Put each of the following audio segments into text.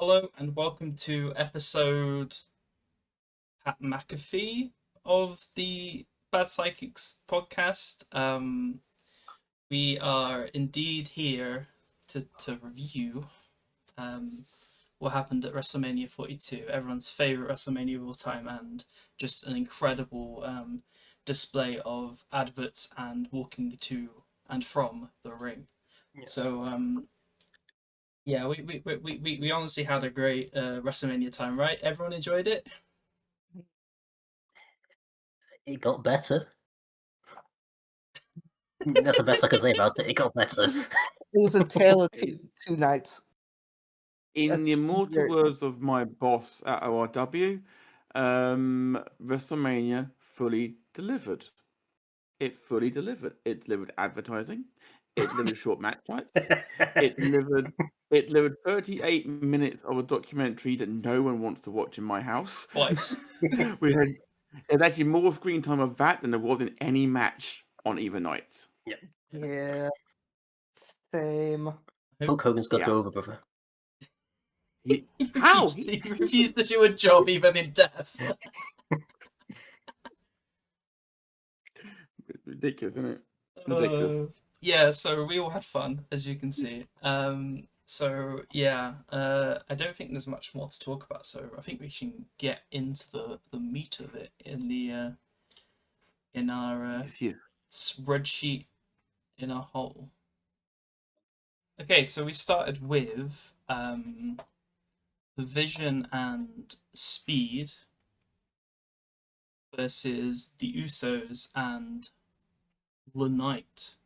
Hello and welcome to episode Pat McAfee of the Bad Psychics podcast. We are indeed here to review what happened at Wrestlemania 42, everyone's favorite WrestleMania of all time, and just an incredible display of adverts and walking to and from the ring. Yeah. So yeah, we honestly had a great WrestleMania time, right? Everyone enjoyed it. It got better. That's the best I can say about it. It got better. It was a tale of two nights. In the immortal very- words of my boss at ORW, WrestleMania fully delivered. It fully delivered. It delivered advertising. It delivered short match types. It delivered 38 minutes of a documentary that no one wants to watch in my house. Twice. There's actually more screen time of that than there was in any match on either night. Yeah. Same. Hulk Hogan's got to Yeah. go over, brother. How? He refused to do a job even in death. Ridiculous, isn't it? Ridiculous. Yeah, so we all had fun, as you can see. So yeah, I don't think there's much more to talk about. So I think we can get into the meat of it in our Yes. spreadsheet in our hole. Okay, so we started with the Vision and Speed versus the Usos and the Knight,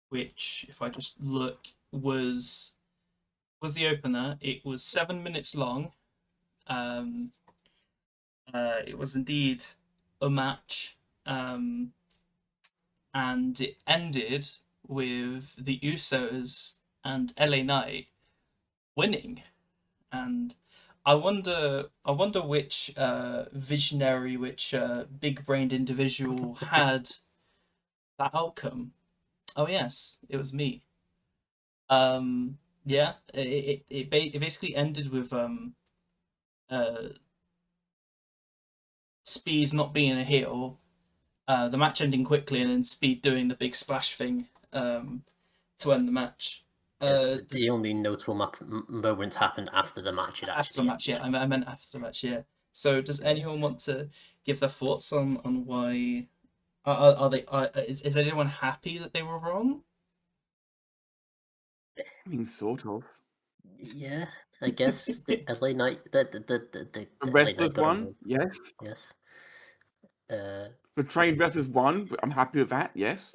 which, if I just look, was the opener. It was 7 minutes long. It was indeed a match, and it ended with the Usos and LA Knight winning. And I wonder which visionary, which big-brained individual had that outcome. Oh yes, it was me. Yeah, it basically ended with Speed not being a heel, the match ending quickly, and then Speed doing the big splash thing to end the match. The only notable moments happened after the match. After the match, yeah. I meant after the match, yeah. So, does anyone want to give their thoughts on why? Is anyone happy that they were wrong? I mean, sort of. Yeah, I guess the LA Knight, the The LA wrestlers Knight got won, him. yes. Yes. The trained wrestlers won, but I'm happy with that, yes.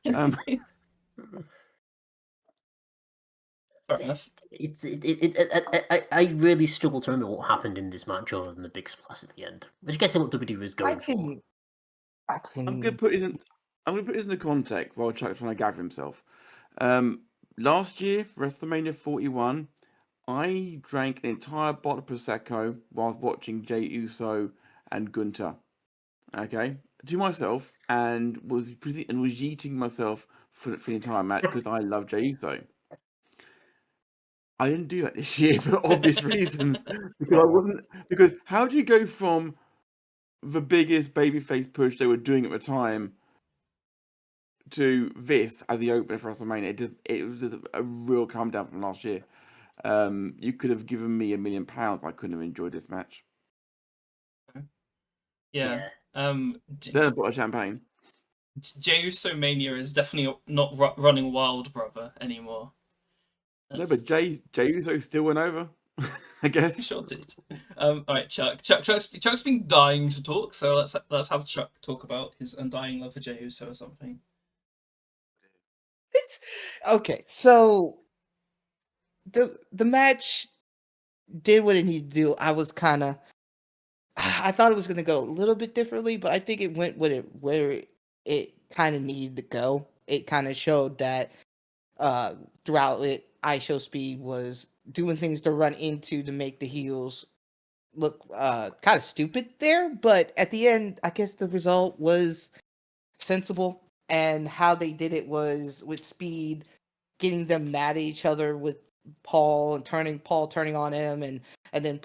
Yeah. Fair enough. I really struggle to remember what happened in this match other than the big splash at the end, which I guess is what WWE was going for. I'm gonna put it in the context while Chuck's trying to gather himself. Last year for WrestleMania 41, I drank an entire bottle of prosecco whilst watching Jey Uso and Gunther. Okay, to myself, and was yeeting myself for the entire match because I love Jey Uso. I didn't do that this year for obvious reasons because how do you go from the biggest babyface push they were doing at the time to this as the opener for WrestleMania? It was just a real calm down from last year. You could have given me £1 million. I couldn't have enjoyed this match. Yeah. Then a bottle of champagne. Jey Uso Mania is definitely not running wild, brother, anymore. No, but Jey Uso still went over. I guess. Sure did. All right, Chuck's been dying to talk, so let's have Chuck talk about his undying love for Jey Uso or something. Okay, so the match did what it needed to do. I thought it was gonna go a little bit differently, but I think it went where it kind of needed to go. It kind of showed that throughout it, IShowSpeed was doing things to run into to make the heels look kind of stupid there. But at the end, I guess the result was sensible, and how they did it was with Speed getting them mad at each other with Paul and turning on him, and then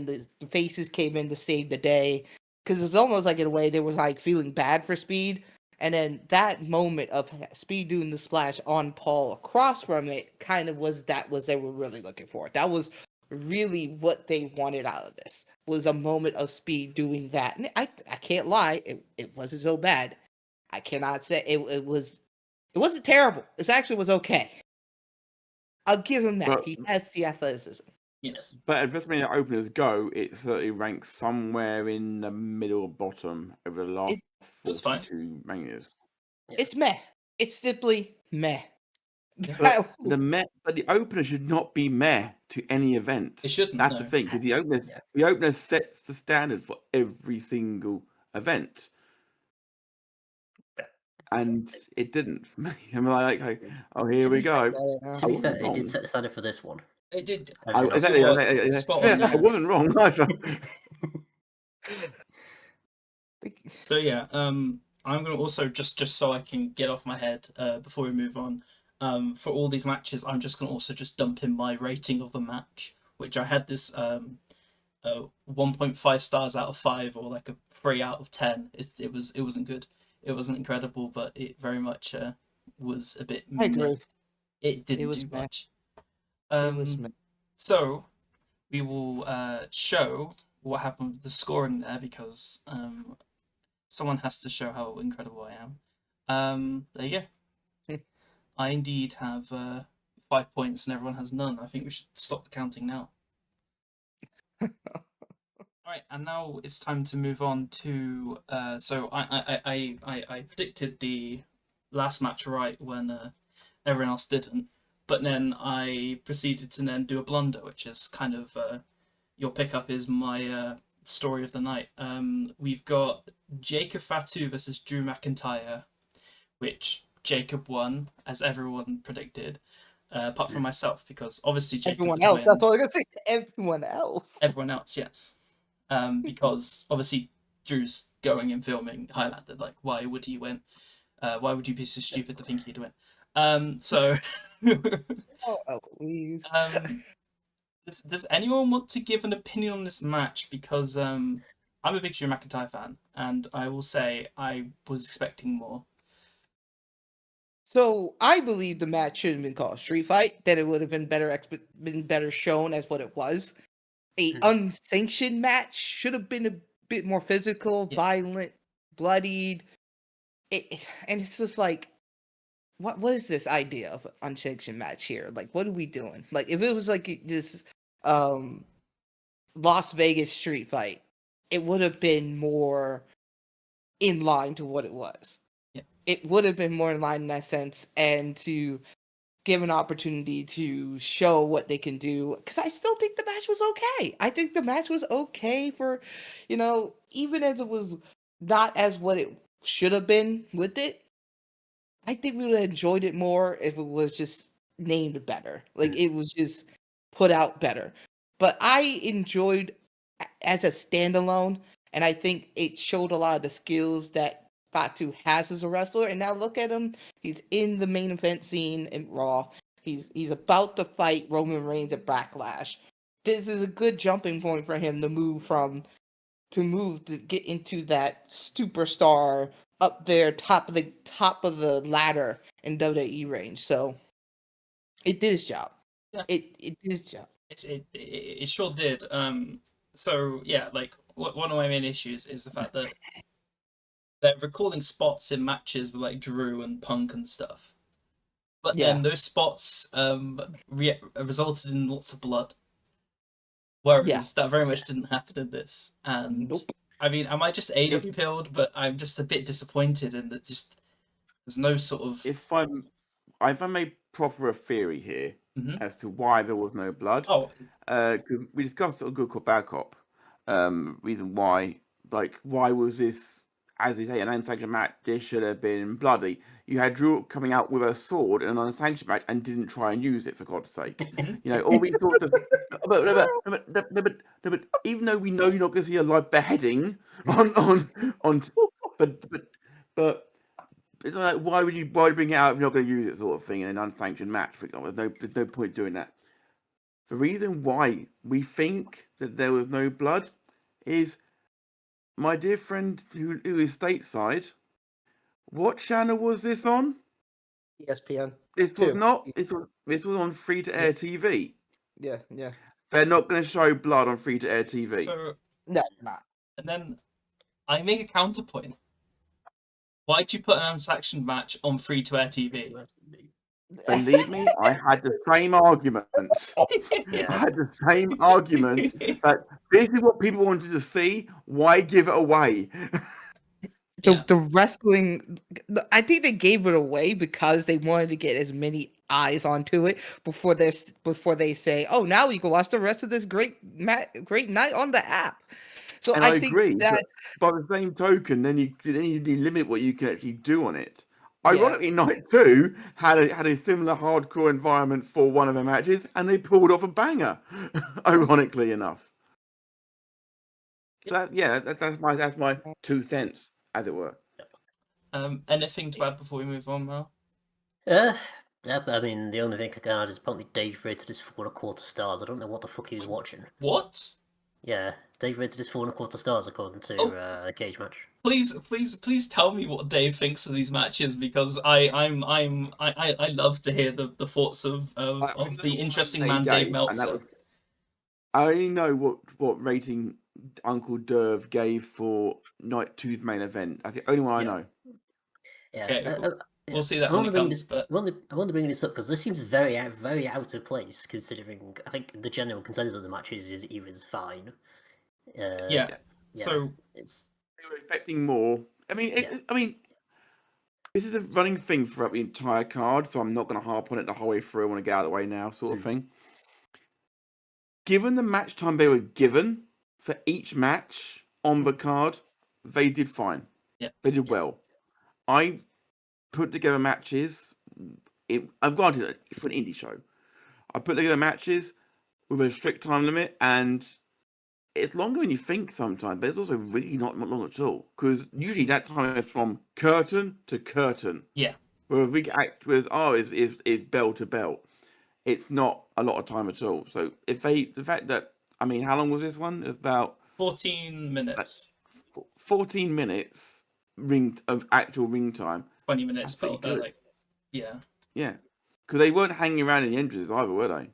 the faces came in to save the day, because it's almost like in a way they were like feeling bad for Speed, and then that moment of Speed doing the splash on Paul across from it kind of was they were really looking for. That was really what they wanted out of this, was a moment of Speed doing that. And I can't lie, it wasn't so bad. I cannot say it wasn't terrible. It actually was okay. I'll give him that. But He has the athleticism. Yes. but as WrestleMania openers go, it certainly ranks somewhere in the middle or bottom over the last That's fine. 42 manias. It's meh. It's simply meh. But the opener should not be meh to any event. It shouldn't, That's no. the thing, because the opener sets the standard for every single event. And it didn't for me. I'm like, oh, here we go. To be fair, it did set the standard for this one. It did. Exactly. Spot Yeah, on there. I wasn't wrong either. So yeah, I'm gonna also just so I can get off my head before we move on. For all these matches, I'm just gonna also just dump in my rating of the match, which I had this 1.5 stars out of 5, or like a 3 out of 10. It wasn't good. It wasn't incredible, but it very much was a bit. I agree. It didn't was do meh. much. It was meh. So we will show what happened with the scoring there, because someone has to show how incredible I am. There you go. I indeed have 5 points and everyone has none. I think we should stop the counting now. Alright, and now it's time to move on to so I predicted the last match right when everyone else didn't, but then I proceeded to then do a blunder, which is kind of your pickup is my story of the night. We've got Jacob Fatu versus Drew McIntyre, which Jacob won, as everyone predicted, apart from myself, because obviously Jacob Everyone would else. win. That's all I gotta say. Everyone else. Everyone else, yes. Because obviously Drew's going and filming Highlander. Like, why would he win? Why would you be so stupid to think he'd win? So. Oh, please. Does anyone want to give an opinion on this match? Because I'm a big Drew McIntyre fan, and I will say I was expecting more. So I believe the match should have been called Street Fight. That it would have been better shown as what it was. A unsanctioned match should have been a bit more physical, violent, bloodied. And it's just like, what is this idea of an unsanctioned match here? Like, what are we doing? Like, if it was like this Las Vegas street fight, it would have been more in line to what it was. Yeah. It would have been more in line in that sense, and to give an opportunity to show what they can do, because I still think the match was okay. I think the match was okay for, even as it was not as what it should have been with it. I think we would have enjoyed it more if it was just named better. Like, it was just put out better. But I enjoyed as a standalone, and I think it showed a lot of the skills that Fatu has as a wrestler. And now look at him; he's in the main event scene in Raw. He's about to fight Roman Reigns at Backlash. This is a good jumping point for him to get into that superstar up there, top of the ladder in WWE range. So it did its job. Yeah. It did its job. It sure did. So yeah, like one of my main issues is the fact that they're recalling spots in matches with like Drew and Punk and stuff, but then those spots resulted in lots of blood. Whereas that very much didn't happen in this. And I mean, am I just AW pilled? But I'm just a bit disappointed in that there's no sort of. If I may proffer a theory here as to why there was no blood. Because we discussed sort of good cop, bad cop. Reason why, like, why was this, as they say, an unsanctioned match? This should have been bloody. You had Drew coming out with a sword in an unsanctioned match and didn't try and use it, for God's sake. All these sorts of. But even though we know you're not going to see a live beheading but. It's like, why would you bring it out if you're not going to use it, sort of thing, in an unsanctioned match, for example? There's no point doing that. The reason why we think that there was no blood is my dear friend who is stateside. What channel was this on? ESPN. This was Two. not. This was on free to air TV. Yeah. They're not going to show blood on free to air TV. So, No, not. and then I make a counterpoint. Why'd you put an unsanctioned match on free to air TV? Believe me, I had the same argument. I had the same argument that this is what people wanted to see. Why give it away? The wrestling, I think they gave it away because they wanted to get as many eyes onto it before they say, "Oh, now you can watch the rest of this great night on the app." So And I I think agree, that but by the same token, then you limit what you can actually do on it. Yeah. Ironically, Night 2 had a similar hardcore environment for one of the matches, and they pulled off a banger. Ironically enough, so that's my 2 cents, as it were. Anything to add before we move on, Mel? Yeah, I mean, the only thing I can add is probably Dave rated this 4.25 stars. I don't know what the fuck he was watching. What? Yeah, Dave rated this 4.25 stars according to Cage Match. Please tell me what Dave thinks of these matches, because I love to hear the thoughts of the interesting man Dave Meltzer. I only know what rating Uncle Derv gave for Night 2's main event. That's the only one I know. Yeah, Okay, we'll see that when it comes. But I want to bring this up because this seems very out of place, considering I think the general consensus of the matches is he was fine. yeah. So they were expecting more. I mean, this is a running thing throughout the entire card, so I'm not going to harp on it the whole way through. I want to get out of the way now, sort of thing. Given the match time they were given for each match on the card, they did fine. Yeah, they did well. I put together matches. I'm granted for an indie show. I put together matches with a strict time limit, and it's longer than you think sometimes, but it's also really not long at all, because usually that time is from curtain to curtain. Yeah. Where a big act with is bell to bell. It's not a lot of time at all. So the fact that, I mean, how long was this one? It's about 14 minutes. 14 minutes of actual ring time. 20 minutes, but yeah. Yeah, because they weren't hanging around in the entrances either, were they?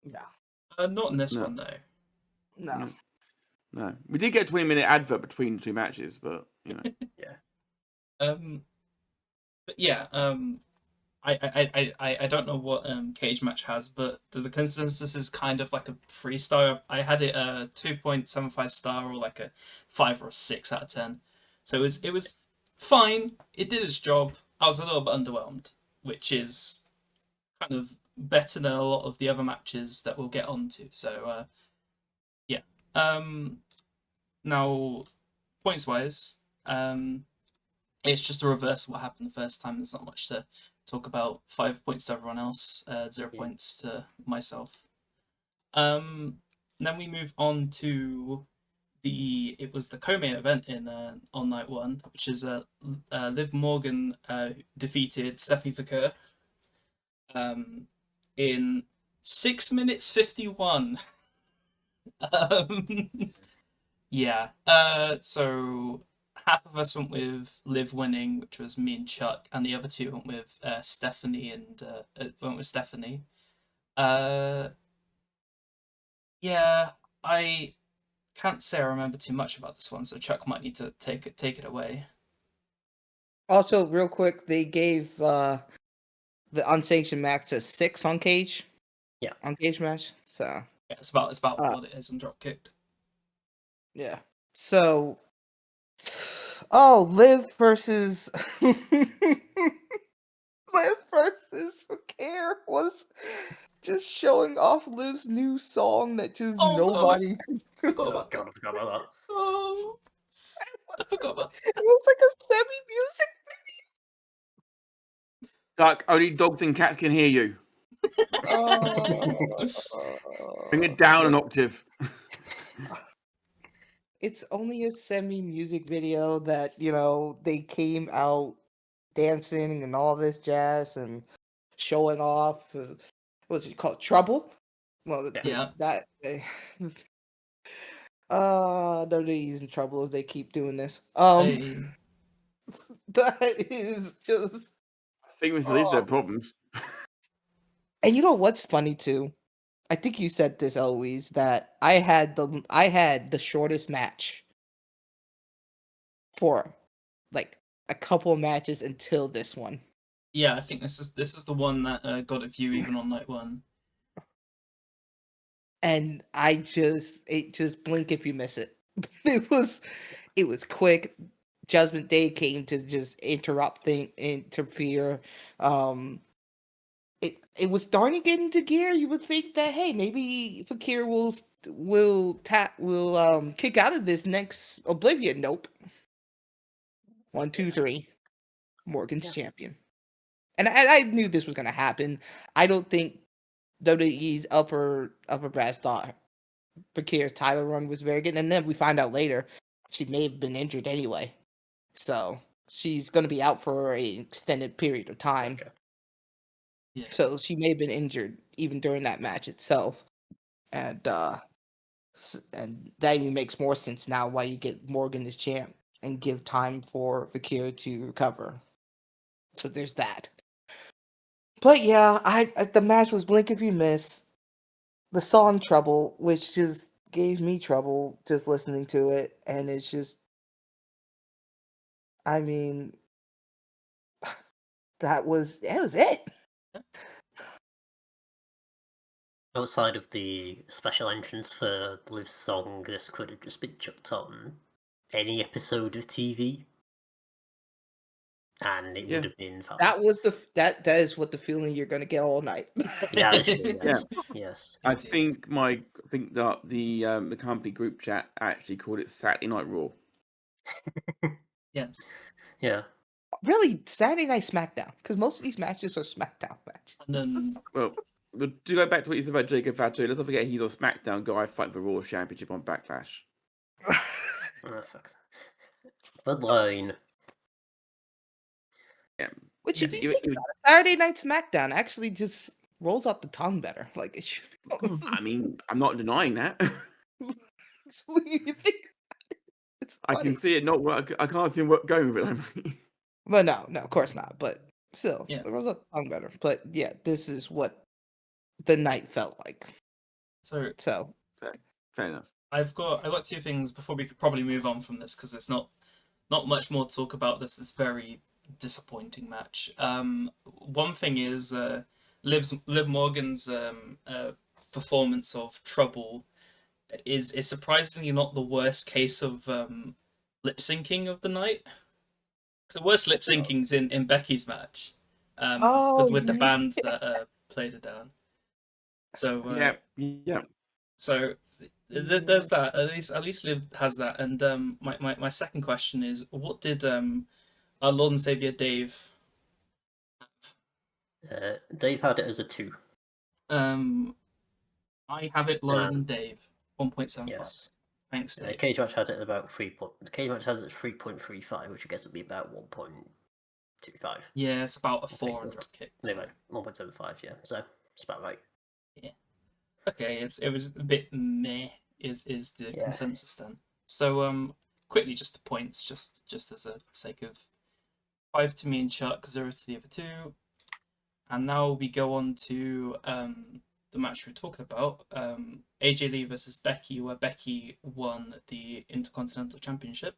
No. Not in this one though. No. We did get a 20-minute advert between the two matches, but you know. But yeah. I don't know what Cage Match has, but the consensus is kind of like a 3-star. I had it a 2.75 star, or like a 5 or a 6 out of 10. So it was fine. It did its job. I was a little bit underwhelmed, which is kind of better than a lot of the other matches that we'll get onto. So yeah. Now, points wise, it's just a reverse of what happened the first time. There's not much to talk about. 5 points to everyone else, 0 points to myself. Then we move on to it was the co-main event on night 1, which is Liv Morgan defeated Stephanie Vaquer in 6 minutes 51. Yeah. So half of us went with Liv winning, which was me and Chuck, and the other 2 went with Stephanie and went with Stephanie. Yeah, I can't say I remember too much about this one, so Chuck might need to take it away. Also, real quick, they gave the unsanctioned max a 6 on Cage. Yeah. On Cage Match. So yeah, it's about what it is on Dropkicked. Yeah. So Liv versus Care was just showing off Liv's new song that just nobody. Forgot about that. Oh, I forgot about that. It was like a semi-music video. Like only dogs and cats can hear you. Bring it down an octave. It's only a semi-music video that, they came out dancing and all this jazz and showing off. What's it called? Trouble? Well, Yeah. that WWE's in trouble if they keep doing this. Hey. That is just. I think this is their problems. And you know what's funny too? I think you said this always that I had the shortest match for like a couple of matches until this one. Yeah, I think this is the one that got a view even on night one. And it just blink if you miss it. It was quick. Judgment Day came to just interfere. It was starting to get into gear. You would think that, hey, maybe Fakir will kick out of this next Oblivion. Nope. 1, 2, 3. Morgan's champion. And I knew this was gonna happen. I don't think WWE's upper brass thought Fakir's title run was very good. And then we find out later she may have been injured anyway. So she's gonna be out for an extended period of time. Okay. Yeah. So she may have been injured even during that match itself. And that even makes more sense now why you get Morgan as champ and give time for Fakir to recover. So there's that. But yeah, the match was blink if you miss. The song Trouble, which just gave me trouble just listening to it, and it's just, I mean, that was it. Outside of the special entrance for Liv's song, this could have just been chucked on any episode of TV, and it would have been fun. That was that is what the feeling you're gonna get all night. Yeah, that's true. Yes. Yeah. Yes. I think that the company group chat actually called it Saturday Night Raw. Yes. Yeah. Really, Saturday Night SmackDown, because most of these matches are SmackDown matches. And then Well, to go back to what you said about Jacob Fatu, let's not forget he's a SmackDown guy fighting for Raw Championship on Backlash. Oh, fuck. Bloodline. Yeah. Which, if you It- think it- about it, Saturday Night SmackDown actually just rolls off the tongue better. Like it should. I mean, I'm not denying that. You think it's I funny. can see it not work. I can't see him going with it. I mean. But no, of course not. But still, Yeah. it rolls off the tongue better. But yeah, this is what the night felt like. so Fair enough. I got two things before we could probably move on from this because there's not much more to talk about. This is very disappointing match. One thing is Liv Morgan's performance of Trouble is surprisingly not the worst case of lip syncing of the night. So the worst lip syncing's in Becky's match, with the band that played it down. So yeah. So there's that. At least Liv has that. And my second question is, what did our Lord and Savior Dave have? Dave had it as a 2. I have it lower than Dave, 1.75. Yes. Thanks, Dave. Cage Match had it about 3. The Cage Match has it 3.35, which I guess would be about 1.25. Yeah, it's about a 4 drop kick. No, like 1.75. Yeah, so it's about right. Yeah. Okay, it was a bit meh. Is the consensus then? So quickly, just the points, just as a sake of 5 to me and Chuck, 0 to the other 2, and now we go on to the match we're talking about, AJ Lee versus Becky, where Becky won the Intercontinental Championship,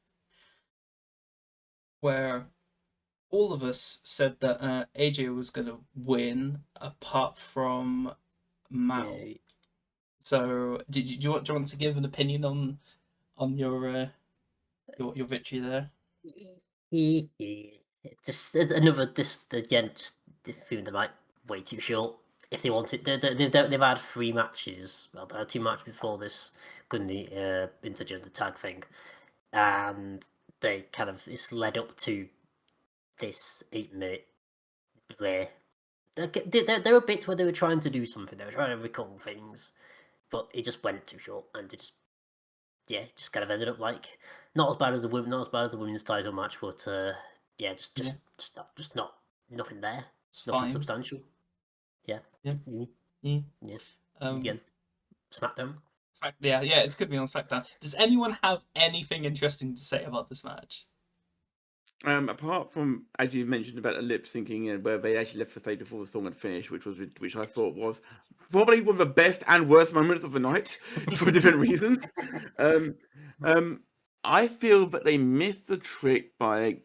where all of us said that AJ was going to win, apart from Mao. Yeah. So, do you want to give an opinion on your victory there? Just another, just again, just the feeling they might way too short. If they wanted, they've had 3 matches. Well, they had 2 matches before this, in the intergender tag thing, and they kind of it's led up to this 8-minute there. There were bits where they were trying to do something. They were trying to recall things, but it just went too short, and it just kind of ended up like not as bad as the women's title match, but just not nothing there. It's Nothing fine. substantial. Yeah. Yeah. Mm. Yeah. Yeah. Um, Again. SmackDown. Yeah, it's going to be on SmackDown. Does anyone have anything interesting to say about this match? Apart from, as you mentioned about the lip syncing and where they actually left the stage before the song had finished, which I thought was probably one of the best and worst moments of the night for different reasons. I feel that they missed the trick by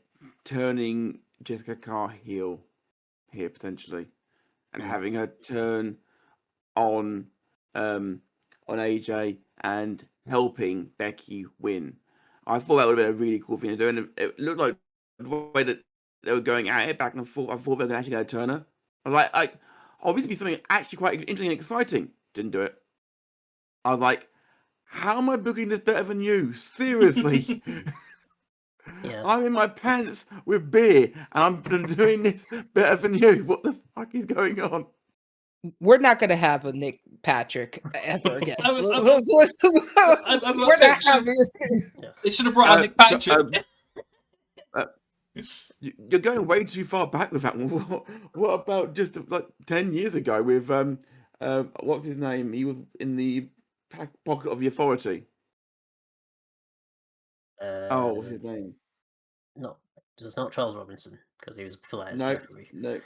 turning Jessica Carr heel here potentially, and having her turn on AJ and helping Becky win. I thought that would have been a really cool thing to do, and it looked like the way that they were going at it back and forth. I thought they were actually going to turn her. I was like, oh, this would be something actually quite interesting and exciting. Didn't do it. I was like, how am I booking this better than you? Seriously. Yeah. I'm in my pants with beer and I'm doing this better than you. What the fuck is going on? We're not gonna have a Nick Patrick ever again. I was about We're to say, not having. they should have brought on Nick Patrick. You're going way too far back with that one. What about just like 10 years ago with what's his name? He was in the pocket of the Authority. What's his name? No, it was not Charles Robinson because he was Flair's No, referee. no.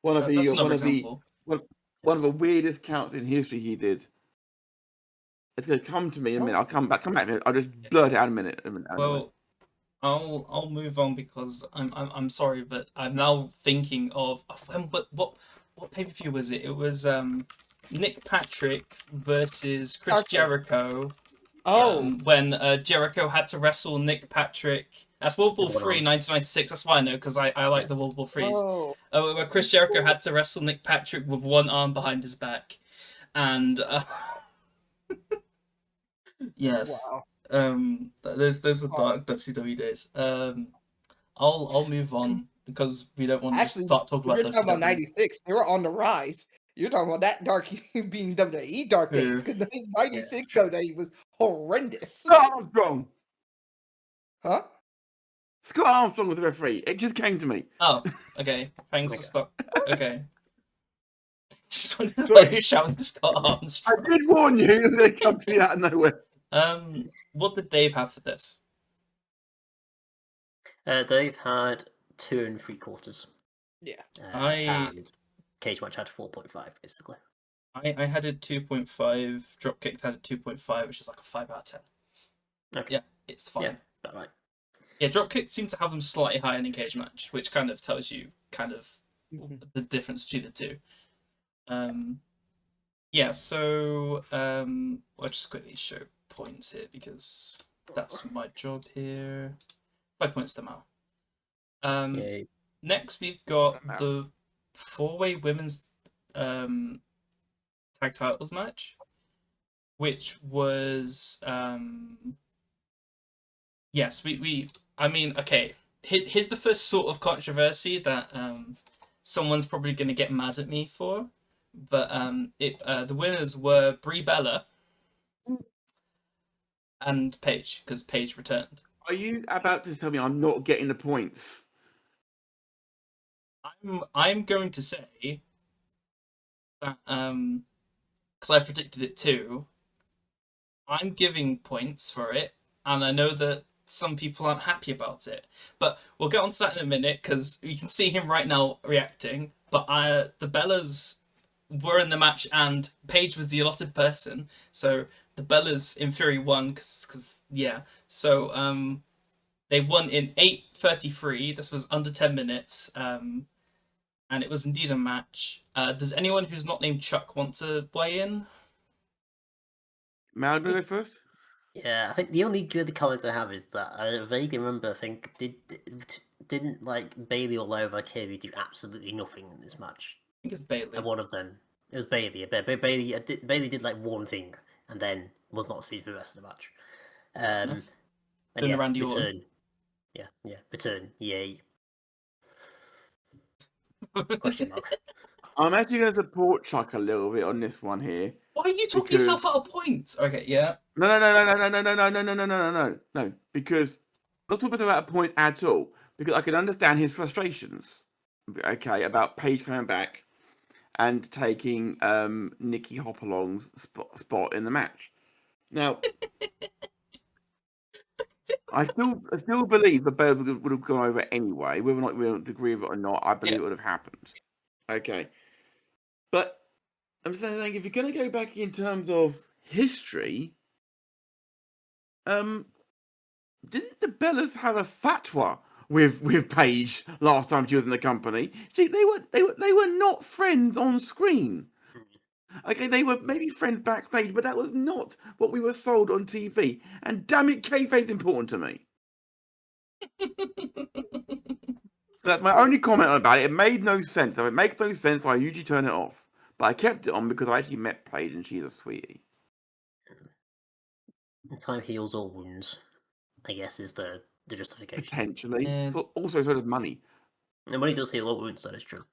One of That's the another example. one of the weirdest counts in history he did. It's gonna come to me in a minute. I'll come back. I'll just blurt it out in a minute. Well, I'll move on because I'm sorry, but I'm now thinking of what pay-per-view was it? It was Nick Patrick versus Chris Jericho. When Jericho had to wrestle Nick Patrick. That's World War 3, 1996. That's why I know, because I like the World War 3s. Where Chris Jericho had to wrestle Nick Patrick with one arm behind his back. And yes. Wow. Those were dark WCW days. I'll move on because we don't want to just start talking about you're talking about WCW. 96. They were on the rise. You're talking about that dark being WWE dark days, because 96 WWE was horrendous. Scott Armstrong. Huh? Scott Armstrong was the referee. It just came to me. Oh, okay. Thanks for stop. Okay. Just wanted to let you shout Scott Armstrong. I did warn you they come to me out of nowhere. What did Dave have for this? Dave had 2 3/4. Yeah. And Cage Match had 4.5 basically. I had a 2.5. Dropkick had a 2.5, which is like a 5 out of 10. Okay. Yeah, it's fine. Yeah, that right. Yeah, Dropkick seemed to have them slightly higher in Cage Match, which kind of tells you the difference between the two. Yeah, so I'll just quickly show points here because that's my job here. 5 points to Mal. Next we've got the 4-way women's tag titles match, which was yes, I mean, okay, here's the first sort of controversy that someone's probably gonna get mad at me for, but the winners were Brie Bella and Paige, because Paige returned. Are you about to tell me I'm not getting the points? I'm going to say that because I predicted it too. I'm giving points for it, and I know that some people aren't happy about it. But we'll get on to that in a minute because you can see him right now reacting. But the Bellas were in the match, and Paige was the allotted person, so the Bellas in theory won because yeah. So they won in 8:33. This was under 10 minutes. And it was indeed a match. Does anyone who's not named Chuck want to weigh in? May I go first? Yeah, I think the only good comment I have is that I vaguely remember, didn't like Bailey or Lova Kaylee do absolutely nothing in this match? I think it's Bailey. And one of them. It was Bailey. Bailey did like one thing and then was not seen for the rest of the match. And then Randy Orton. Return. Yay. Question mark. I'm actually going to support Chuck a little bit on this one here. Why are you talking yourself out of points? Okay, yeah. No. Because I'm not talking about a point at all. Because I can understand his frustrations. Okay, about Paige coming back and taking Nikki Hopalong's spot in the match. Now, I still believe the Bella would have gone over anyway, whether or not we don't agree with it or not. I believe it would have happened. Okay, but I'm saying if you're going to go back in terms of history, didn't the Bellas have a fatwa with Paige last time she was in the company? See, they were not friends on screen. Okay, they were maybe friends backstage, but that was not what we were sold on TV. And damn it, kayfabe's important to me. That's my only comment about it. It made no sense. If it makes no sense, I usually turn it off. But I kept it on because I actually met Paige and she's a sweetie. Time heals all wounds, I guess, is the justification. Potentially. So also, so does money. And money does heal all wounds, that is true.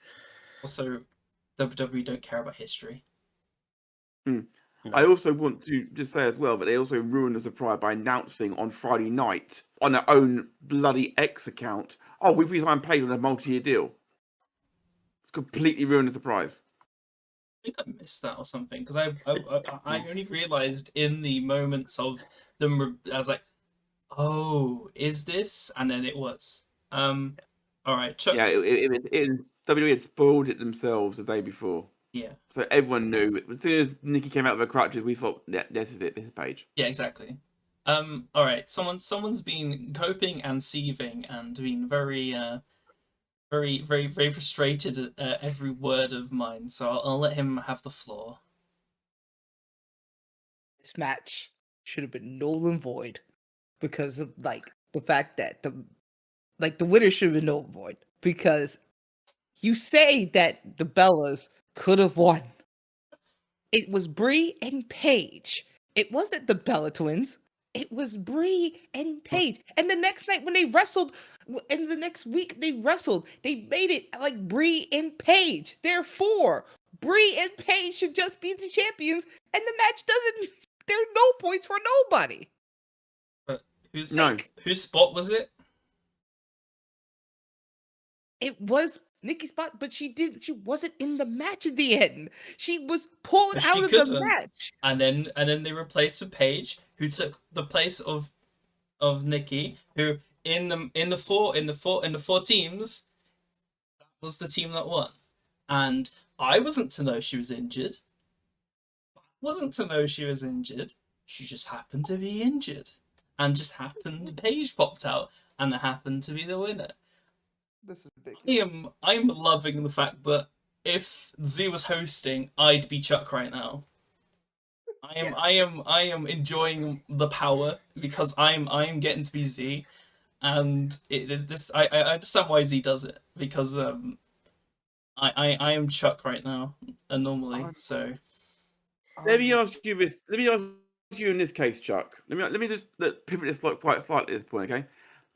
Also, WWE don't care about history. No. I also want to just say as well that they also ruined the surprise by announcing on Friday night on their own bloody X account, oh, we've resigned Paige on a multi-year deal. It's completely ruined the surprise. I think I missed that or something because I only realized in the moments of them. I was like, "Oh, is this?" And then it was. All right, Chuck's... Yeah, WWE had spoiled it themselves the day before. Yeah. So everyone knew. As soon as Nikki came out of her crutches, we thought, yeah, this is it. This is Paige. Yeah, exactly. All right. Someone's been coping and seething and been very frustrated at every word of mine. So I'll let him have the floor. This match should have been null and void because of the fact that the winner should have been null and void because you say that the Bellas could have won. It was Brie and Paige. It wasn't the Bella Twins. It was Brie and Paige. And the next night when they wrestled, and the next week they wrestled, they made it like Brie and Paige. Therefore, Brie and Paige should just be the champions, and the match doesn't. There are no points for nobody. But whose spot was it? It was Nikki's spot, but she wasn't in the match at the end. She was pulled out of the match. And then they replaced with Paige, who took the place of Nikki, who in the four teams, that was the team that won. And I wasn't to know she was injured. She just happened to be injured. And just happened Paige popped out and it happened to be the winner. This is ridiculous. I'm loving the fact that if Z was hosting, I'd be Chuck right now. I am enjoying the power because I'm getting to be Z, and it is this. I understand why Z does it because I am Chuck right now, normally. So let me ask you this. Let me ask you in this case, Chuck. Let me just pivot this quite slightly at this point, okay?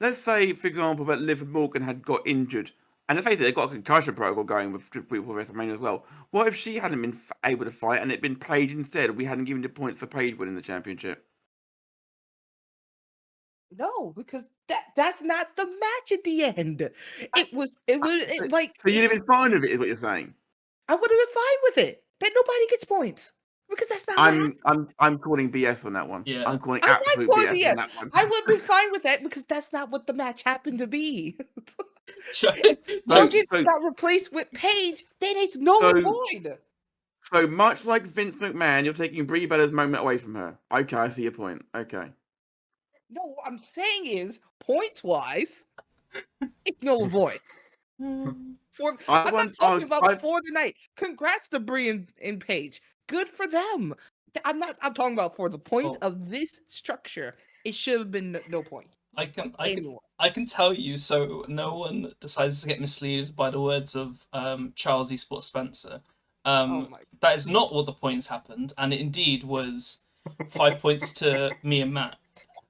Let's say, for example, that Liv Morgan had got injured, and let's face it, they've got a concussion protocol going with Wrestlamania as well. What if she hadn't been able to fight and it'd been Paige instead? We hadn't given the points for Paige winning the championship. No, because that's not the match at the end. It was like. So you'd have been fine with it, is what you're saying? I would have been fine with it. That nobody gets points. Because that's not I'm calling BS on that one. Yeah. I'm calling absolute BS on that one. I would have been fine with that because that's not what the match happened to be. Chuck got replaced with Paige, then it's null and void. So much like Vince McMahon, you're taking Brie Bella's moment away from her. Okay, I see your point. Okay. No, what I'm saying is, points-wise, it's null and void. I'm not talking about for the night. Congrats to Brie and Paige. Good for them. I'm talking about for the point of this structure. It should have been no point. I can tell you, so no one decides to get misled by the words of Charles E. Sports Spencer. That is not what the points happened, and it indeed was 5 points to me and Matt.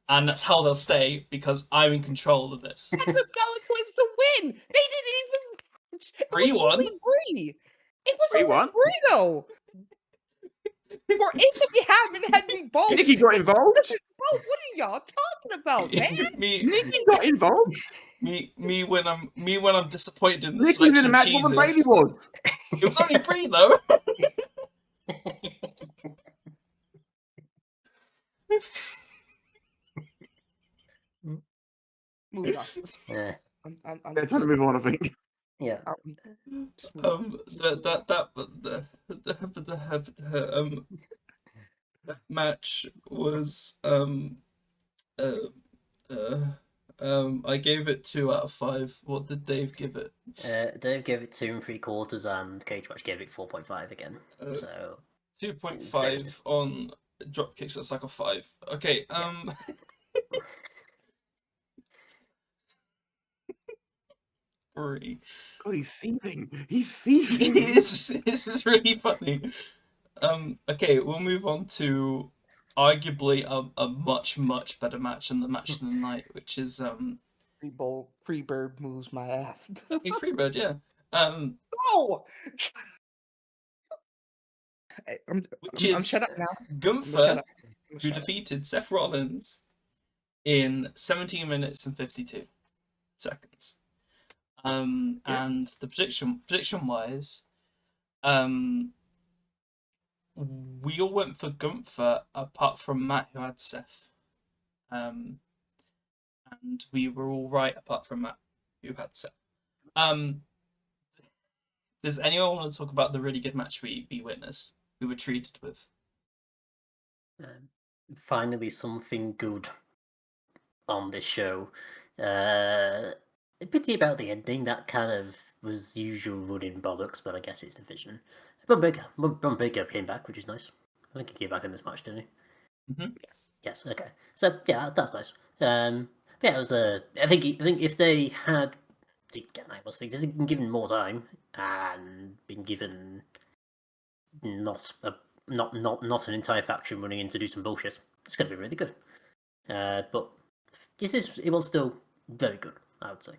And that's how they'll stay, because I'm in control of this. And the Bella Twins to win! They didn't even... Brie won. Brie. It was only Brie, though! For it to be happening, had to be both. Nikki got involved. Both. What are y'all talking about, man? Nikki got involved. Me when I'm disappointed in the Nikki was in selection the of match more than Bailey cheeses. was. It was only Brie though. Moving on. Yeah. I'm Yeah, time to move on, I think. Yeah. That match was I gave it 2 out of 5. What did Dave give it? Dave gave it 2 3/4, and Cage Match gave it 4.5 again. So 2.5 on dropkicks. That's like a 5. Okay. Brie. God, he's thieving. He's thieving. This is really funny. Okay, we'll move on to arguably a much better match than the match of the night, which is Freebird moves my ass. hey, Freebird, yeah. Oh, I'm shut up now. Gunther, who defeated Seth Rollins in 17 minutes and 52 seconds. And the prediction wise, we all went for Gunther apart from Matt, who had Seth. And we were all right apart from Matt, who had Seth. Does anyone want to talk about the really good match we witnessed, we were treated with? Finally, something good on this show. A pity about the ending. That kind of was usual running bollocks, but I guess it's the vision. Bron Breakker came back, which is nice. I think he came back in this match, didn't he? Mm-hmm. Yes. Okay. So yeah, that's nice. Yeah, it was I think if they had, again, I must think, been given more time and been given not an entire faction running in to do some bullshit, it's going to be really good. But it was still very good, I would say.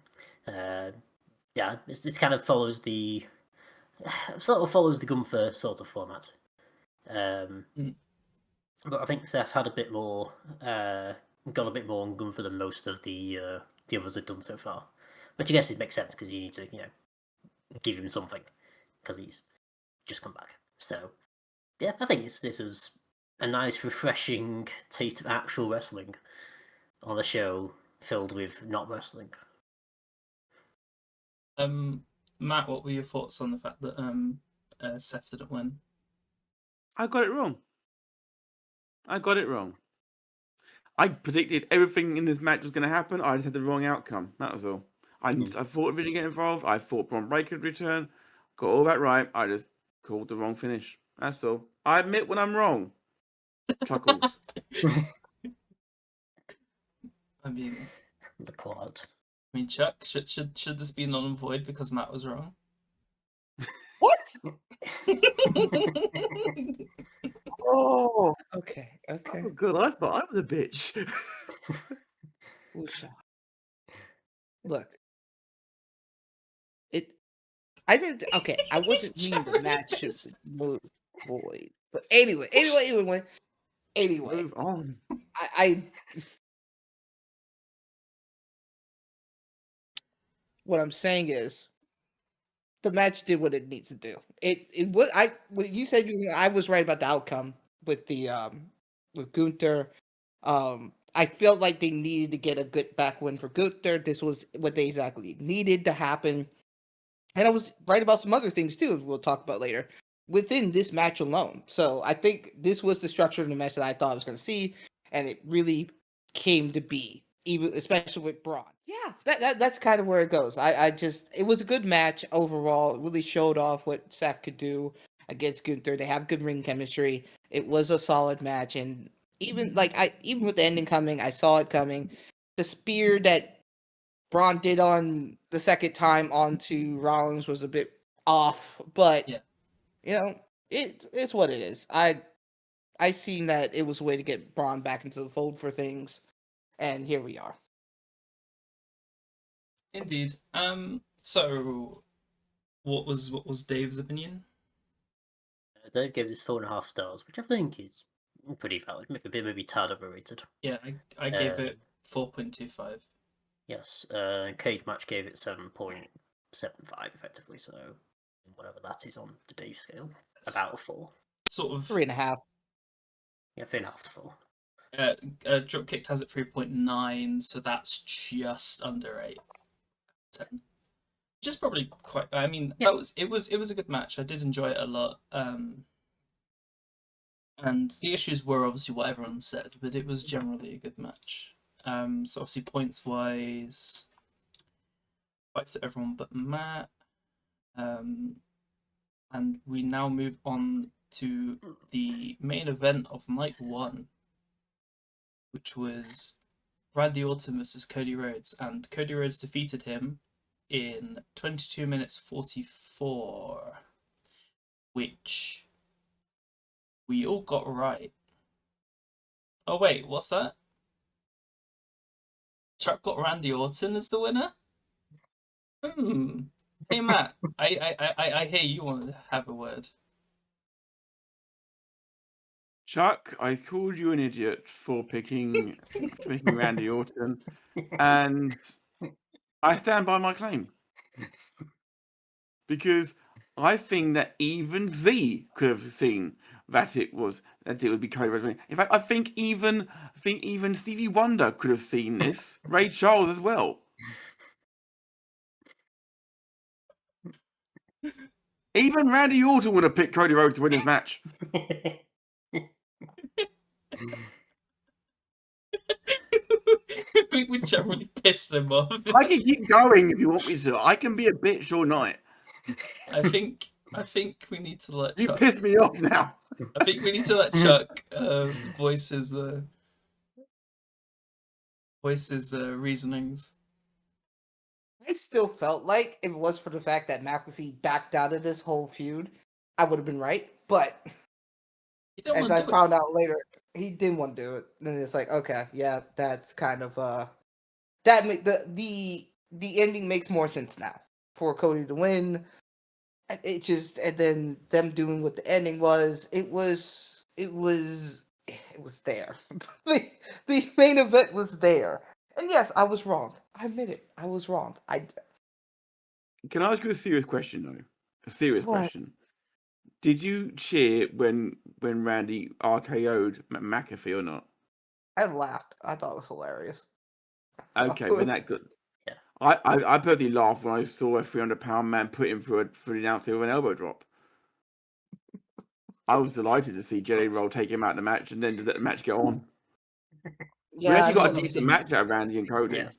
Yeah, it kind of follows the Gunther sort of format. But I think Seth had a bit more, got a bit more on Gunther than most of the others have done so far. Which I guess it makes sense because you need to, give him something because he's just come back. So yeah, I think this was a nice, refreshing taste of actual wrestling on a show filled with not wrestling. Matt, what were your thoughts on the fact that Seth didn't win? I got it wrong. I predicted everything in this match was going to happen. I just had the wrong outcome. That was all. I thought Vision get involved. I thought Bron Breakker would return. Got all that right. I just called the wrong finish. That's all. I admit when I'm wrong. Chuckles. I mean, the quad. I mean, Chuck, should this be null and void because Matt was wrong? What? Oh, okay. Oh, good. I thought I was a bitch. Look, I didn't. Okay, I wasn't meaning the match should move void. But anyway. Move on. What I'm saying is, the match did what it needs to do. You said I was right about the outcome with the with Gunther. I felt like they needed to get a good back win for Gunther. This was what they exactly needed to happen. And I was right about some other things too, we'll talk about later, within this match alone. So I think this was the structure of the match that I thought I was going to see, and it really came to be, even especially with Braun. Yeah, that's kind of where it goes. It was a good match overall. It really showed off what Seth could do against Gunther. They have good ring chemistry. It was a solid match, and even with the ending coming, I saw it coming. The spear that Braun did on the second time onto Rollins was a bit off, but it's what it is. I seen that it was a way to get Braun back into the fold for things, and here we are. Indeed. So what was Dave's opinion? Dave gave this 4.5 stars, which I think is pretty valid. Maybe tad overrated. Yeah, I gave it 4.25. Yes, Cage Match gave it 7.75 effectively, so whatever that is on the Dave scale, about a 4. Sort of 3.5. Yeah, 3.5 to 4. Dropkicked has it 3.9, so that's just under 8/10. Just probably quite. I mean, Yeah. it was a good match. I did enjoy it a lot. And the issues were obviously what everyone said, but it was generally a good match. So obviously points wise, fights to everyone but Matt. And we now move on to the main event of night 1, which was Randy Orton versus Cody Rhodes, and Cody Rhodes defeated him in 22 minutes 44, which we all got right. Oh wait, what's that? Chuck got Randy Orton as the winner? Hey Matt, I hear you want to have a word. Chuck, I called you an idiot for picking Randy Orton, and I stand by my claim. Because I think that even Z could have seen that it would be Cody Rhodes. In fact, I think even Stevie Wonder could have seen this. Ray Charles as well. Even Randy Orton would have picked Cody Rhodes to win his match. We generally pissed him off. I can keep going if you want me to. I can be a bitch all night. I think we need to let You Chuck. piss me off now. I think we need to let Chuck voice his reasonings. I still felt like if it was for the fact that McAfee backed out of this whole feud, I would have been right. But as I found out later, he didn't want to do it. Then it's like, okay, yeah, that's kind of that the ending makes more sense now for Cody to win. It just, and then them doing what the ending was. It was there. the main event was there. And yes, I was wrong. I admit it. I was wrong. Can I ask you a serious question, though? A serious question. Did you cheer when Randy RKO'd McAfee or not? I laughed. I thought it was hilarious. Okay, then that good. Yeah. I personally laughed when I saw a 300-pound man put him through the announcer with an elbow drop. I was delighted to see Jelly Roll take him out of the match and then to let the match go on. Yeah, we actually got a decent match out of Randy and Cody. Yeah.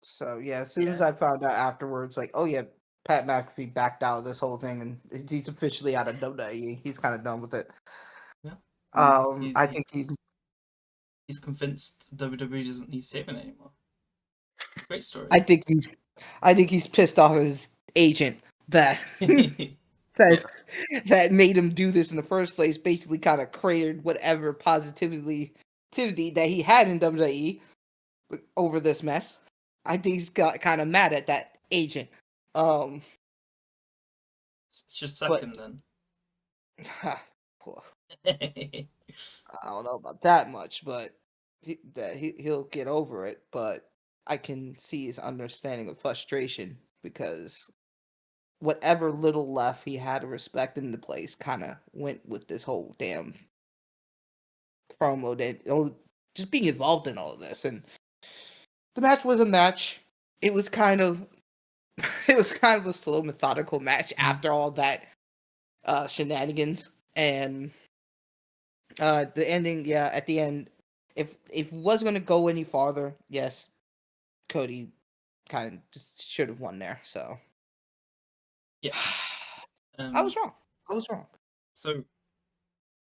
So yeah, as soon as I found out afterwards, like, oh yeah, Pat McAfee backed out of this whole thing and he's officially out of WWE. He's kind of done with it. Yeah. I think he's convinced WWE doesn't need saving anymore. Great story. I think he's pissed off his agent that that made him do this in the first place. Basically, kind of created whatever positivity that he had in WWE over this mess. I think he's got kind of mad at that agent. Just second then. I don't know about that much, but he'll get over it. But I can see his understanding of frustration because whatever little left he had of respect in the place kind of went with this whole damn promo that just being involved in all of this. And the match was a match. It was kind of a slow, methodical match after all that shenanigans. And the ending, yeah, at the end, if it was going to go any farther, yes, Cody kind of just should have won there. So yeah, I was wrong. So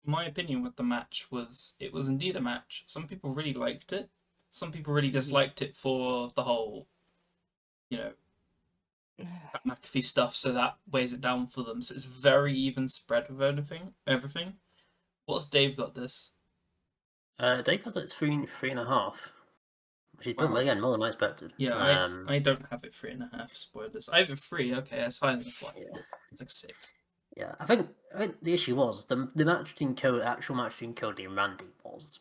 my opinion with the match was it was indeed a match. Some people really liked it. Some people really disliked it for the whole, Pat McAfee stuff. So that weighs it down for them. So it's very even spread with everything. What's Dave got this? Dave has it 3.5. Which is again more than I expected. Yeah, I don't have it 3.5 spoilers. I have it 3. Okay, that's fine. Yeah. It's like 6. Yeah, I think the issue was the match between actual match between Cody and Randy was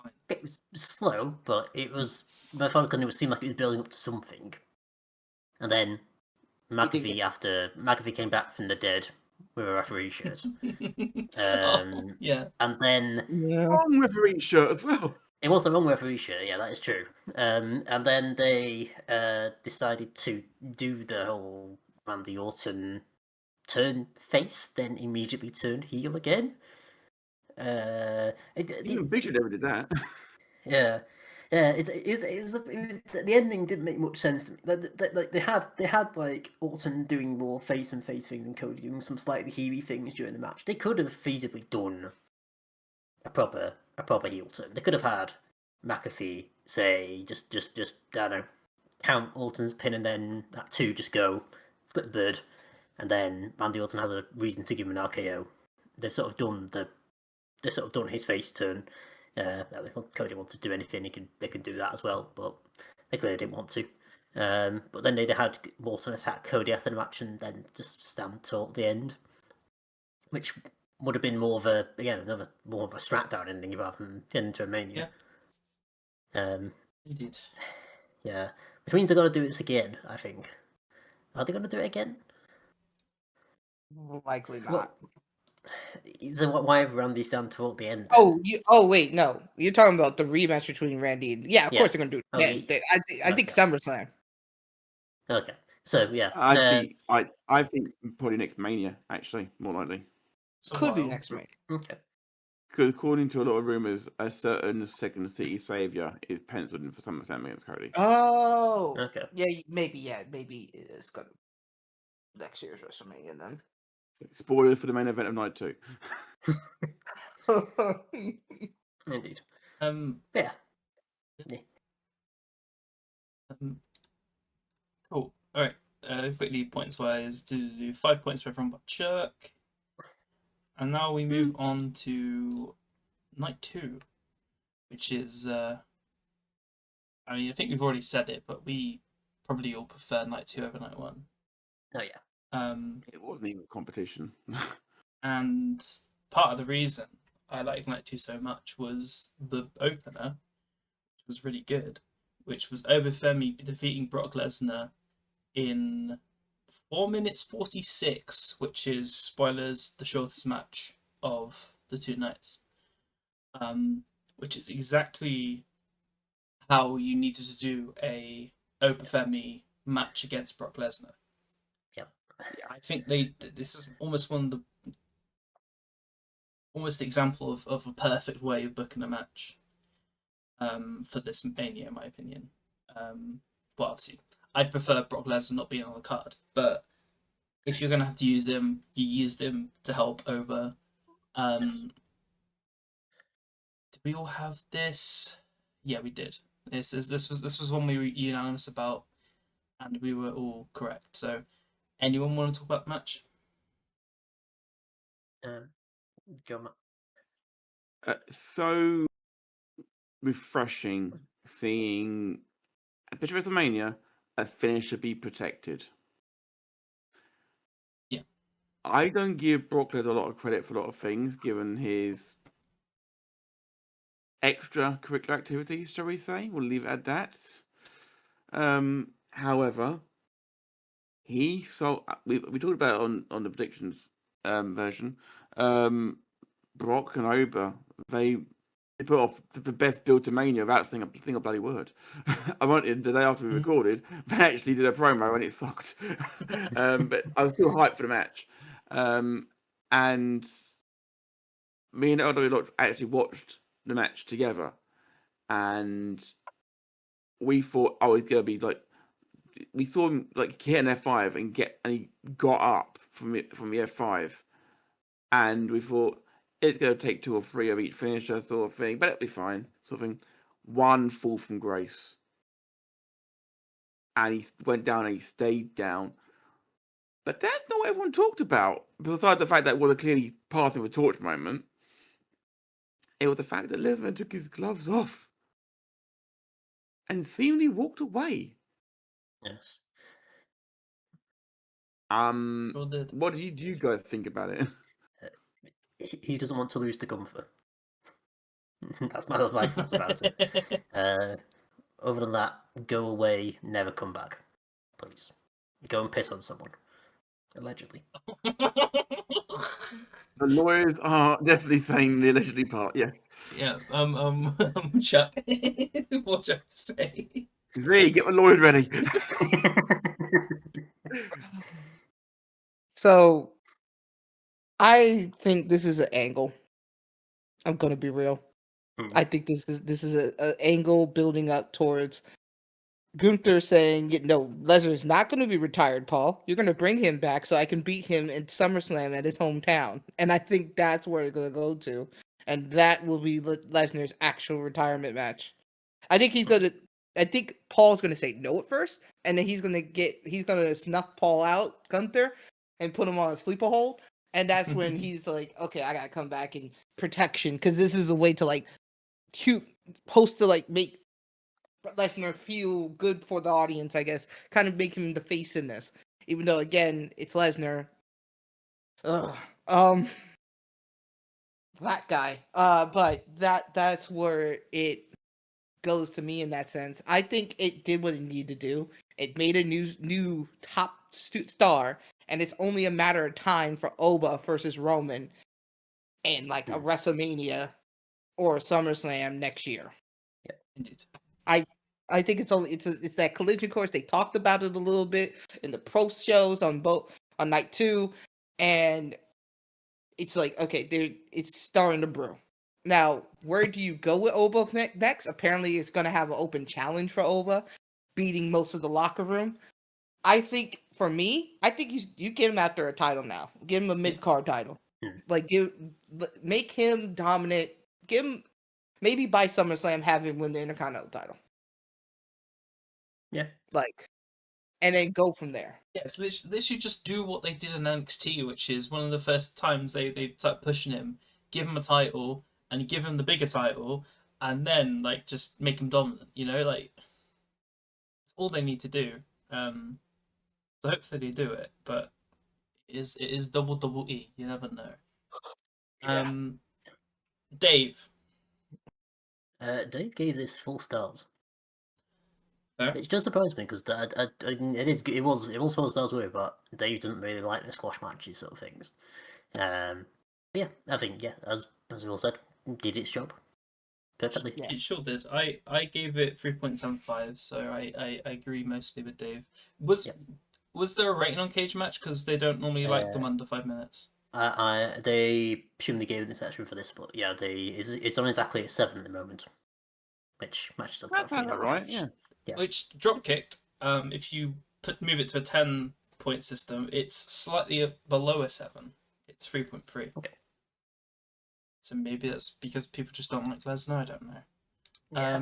Fine. it was slow, but it was methodical and it seemed like it was building up to something. And then McAfee came back from the dead with a referee shirt. Yeah. And then Wrong referee shirt as well. it was the wrong referee shirt, yeah, that is true. And then they decided to do the whole Randy Orton turn face, then immediately turn heel again. Even Big Show never did that. Yeah, the ending didn't make much sense to me. Like they had like Orton doing more face and face things and Cody doing some slightly heely things during the match. They could have feasibly done a proper heel turn. They could have had McAfee say just I don't know, count Orton's pin and then that 2 just go flip the bird, and then Randy Orton has a reason to give him an RKO. They've sort of done his face turn. If Cody wants to do anything, they can do that as well, but they clearly didn't want to. But then they had Orton attack Cody after the match and then just stand tall at the end, which would have been more of a SmackDown ending rather than getting into a Mania. Indeed. Yeah, which means they're going to do this again. I think. Are they going to do it again? Likely not. Well, so why have Randy stand toward the end? Then? Wait, no. You're talking about the rematch between Randy and of course they're gonna do it again. I think SummerSlam. Okay. So yeah. I think probably next Mania, actually, more likely. Could be next Mania. Okay. Because according to a lot of rumours, a certain Second City Saviour is penciled in for SummerSlam against Cody. Oh. Okay. Yeah, maybe it's gonna next year's WrestleMania then. Spoilers for the main event of night 2. Indeed. Yeah. Cool. All right. Quickly, points wise, do 5 points for everyone but Chuck. And now we move on to night 2, which is, I think we've already said it, but we probably all prefer night 2 over night 1. Oh yeah. It wasn't even a competition. And part of the reason I liked night 2 so much was the opener, which was really good, which was Obafemi defeating Brock Lesnar in 4 minutes 46, which is, spoilers, the shortest match of the 2 nights. Which is exactly how you needed to do a Obafemi match against Brock Lesnar. Yep. I think this is almost the example of a perfect way of booking a match for this Mania, in my opinion. Well, obviously, I'd prefer Brock Lesnar not being on the card, but if you're going to have to use him, you used him to help over. Did we all have this? Yeah, we did. This was one we were unanimous about, and we were all correct. So, anyone want to talk about the match? Go So refreshing seeing at WrestleMania a finisher be protected. Yeah. I don't give Brock Lesnar a lot of credit for a lot of things, given his extracurricular activities, shall we say? We'll leave it at that. However, we talked about it on the predictions version. Brock and Oba, they put off the best build to Mania without saying a bloody word. I wanted the day after we recorded, they actually did a promo and it sucked. But I was still hyped for the match. And me and Elder actually watched the match together, and we thought, it's gonna be like, we saw him like hit an F5 and he got up from the F5, and we thought it's gonna take 2 or 3 of each finisher sort of thing, but it'll be fine sort of thing. One fall from grace, and he went down and he stayed down. But that's not what everyone talked about. Besides the fact that it was a clearly passing the torch moment, it was the fact that Lesnar took his gloves off and seemingly walked away. Yes. Sure did. What do you guys think about it? He doesn't want to lose to Gunther. That's my thoughts about it. Other than that, go away, never come back, please. Go and piss on someone, allegedly. The lawyers are definitely saying the allegedly part. Yes. Yeah. Chuck. What do you have to say? Z, get my lawyers ready. So, I think this is an angle. I'm gonna be real. I think this is an angle building up towards Gunther saying, Lesnar is not going to be retired, Paul. You're going to bring him back so I can beat him in SummerSlam at his hometown. And I think that's where it's going to go to. And that will be Lesnar's actual retirement match. I think Paul's going to say no at first. And then he's going to snuff Paul out, Gunther, and put him on a sleeper hold. And that's when he's like, okay, I got to come back in protection. Because this is a way to make Lesnar feel good for the audience, I guess. Kind of make him the face in this. Even though, again, it's Lesnar. That guy. But that's where it goes to me in that sense. I think it did what it needed to do. It made a new top star, and it's only a matter of time for Oba versus Roman in like a WrestleMania or a SummerSlam next year. Yeah, indeed. I think it's that collision course. They talked about it a little bit in the pro shows on night 2, and it's like, okay, it's starting to brew. Now, where do you go with Oba next? Apparently, it's going to have an open challenge for Oba, beating most of the locker room. I think for me, you get him after a title now. Give him a mid-card title. Like make him dominant. Give him maybe by SummerSlam, have him win the Intercontinental title. Yeah. And then go from there. Yeah, so they should just do what they did in NXT, which is one of the first times they start pushing him, give him a title, and give him the bigger title, and then just make him dominant. That's all they need to do. So hopefully they do it, but it is double E. You never know. Yeah. Dave. Dave gave this 4 stars. Fair. Which does surprise me because it was 4 stars worth, but Dave doesn't really like the squash matches sort of things. Yeah, I think as we all said, did its job perfectly. Yeah. It sure did. I gave it 3.75, so I agree mostly with Dave. Was there a rating on Cage Match? Because they don't normally like them under 5 minutes. They presumably gave an exception for this, but yeah, it's on exactly at 7 at the moment, which matches up. That's about right. Yeah. Which drop kicked. If you move it to a 10-point system, it's slightly below a 7. It's 3.3. Okay. So maybe that's because people just don't like Lesnar. I don't know. Yeah.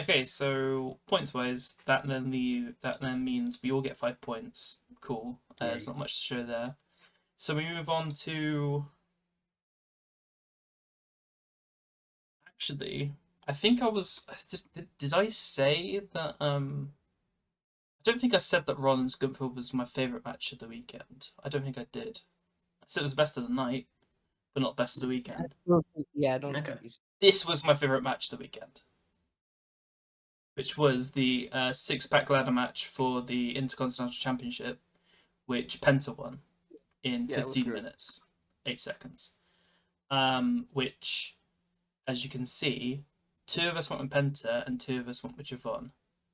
Okay, so points wise, that then means we all get 5 points. Cool. There's not much to show there. So we move on to. Actually, I think I was. Did I say that? I don't think I said that Rollins Gunther was my favorite match of the weekend. I don't think I did. I said it was best of the night, but not best of the weekend. Yeah, I don't think this was my favorite match of the weekend, which was the 6-pack ladder match for the Intercontinental Championship, which Penta won in 15 minutes, 8 seconds. Which, as you can see, 2 of us went with Penta and 2 of us went with Javon.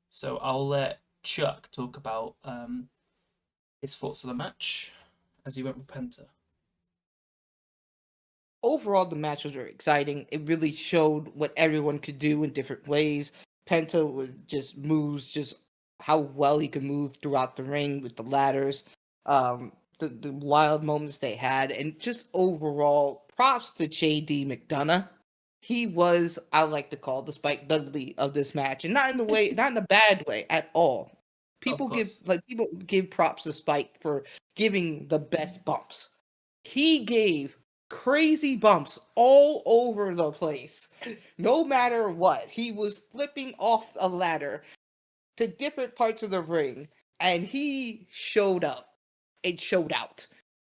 So I'll let Chuck talk about his thoughts of the match as he went with Penta. Overall, the match was very exciting. It really showed what everyone could do in different ways. Penta moves how well he could move throughout the ring with the ladders, the wild moments they had, and just overall props to JD McDonough. He was, I like to call, the Spike Dudley of this match, and not in a bad way at all. People give props to Spike for giving the best bumps. He gave crazy bumps all over the place. No matter what, he was flipping off a ladder to different parts of the ring, and he showed up. and showed out.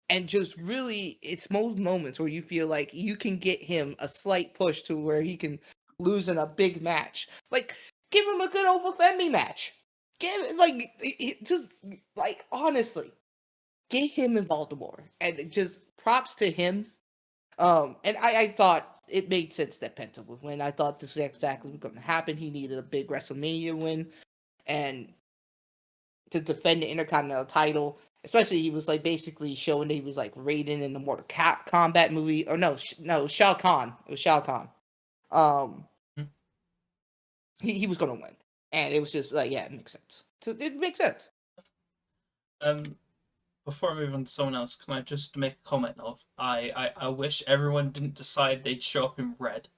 And just really, it's most moments where you feel like you can get him a slight push to where he can lose in a big match. Like, give him a good old Femi match. Just like honestly, get him in Baltimore, and just props to him. And I thought it made sense that Penta would win. I thought this was exactly what was going to happen. He needed a big WrestleMania win, and to defend the Intercontinental title. Especially, he was like basically showing that he was like Raiden in the Mortal Kombat movie, or no, Shao Kahn. It was Shao Kahn. He was gonna win, and it was just like, yeah, it makes sense. It makes sense. Before I move on to someone else, can I just make a comment of I wish everyone didn't decide they'd show up in red,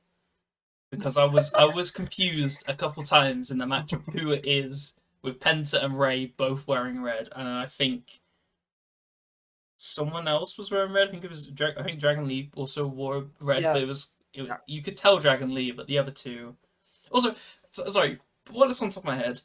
because I was confused a couple times in the match of who it is with Penta and Ray both wearing red, and I think someone else was wearing red. I think it was I think Dragon Lee also wore red, Yeah. but you could tell Dragon Lee, but the other two. Also, sorry, what is on top of my head?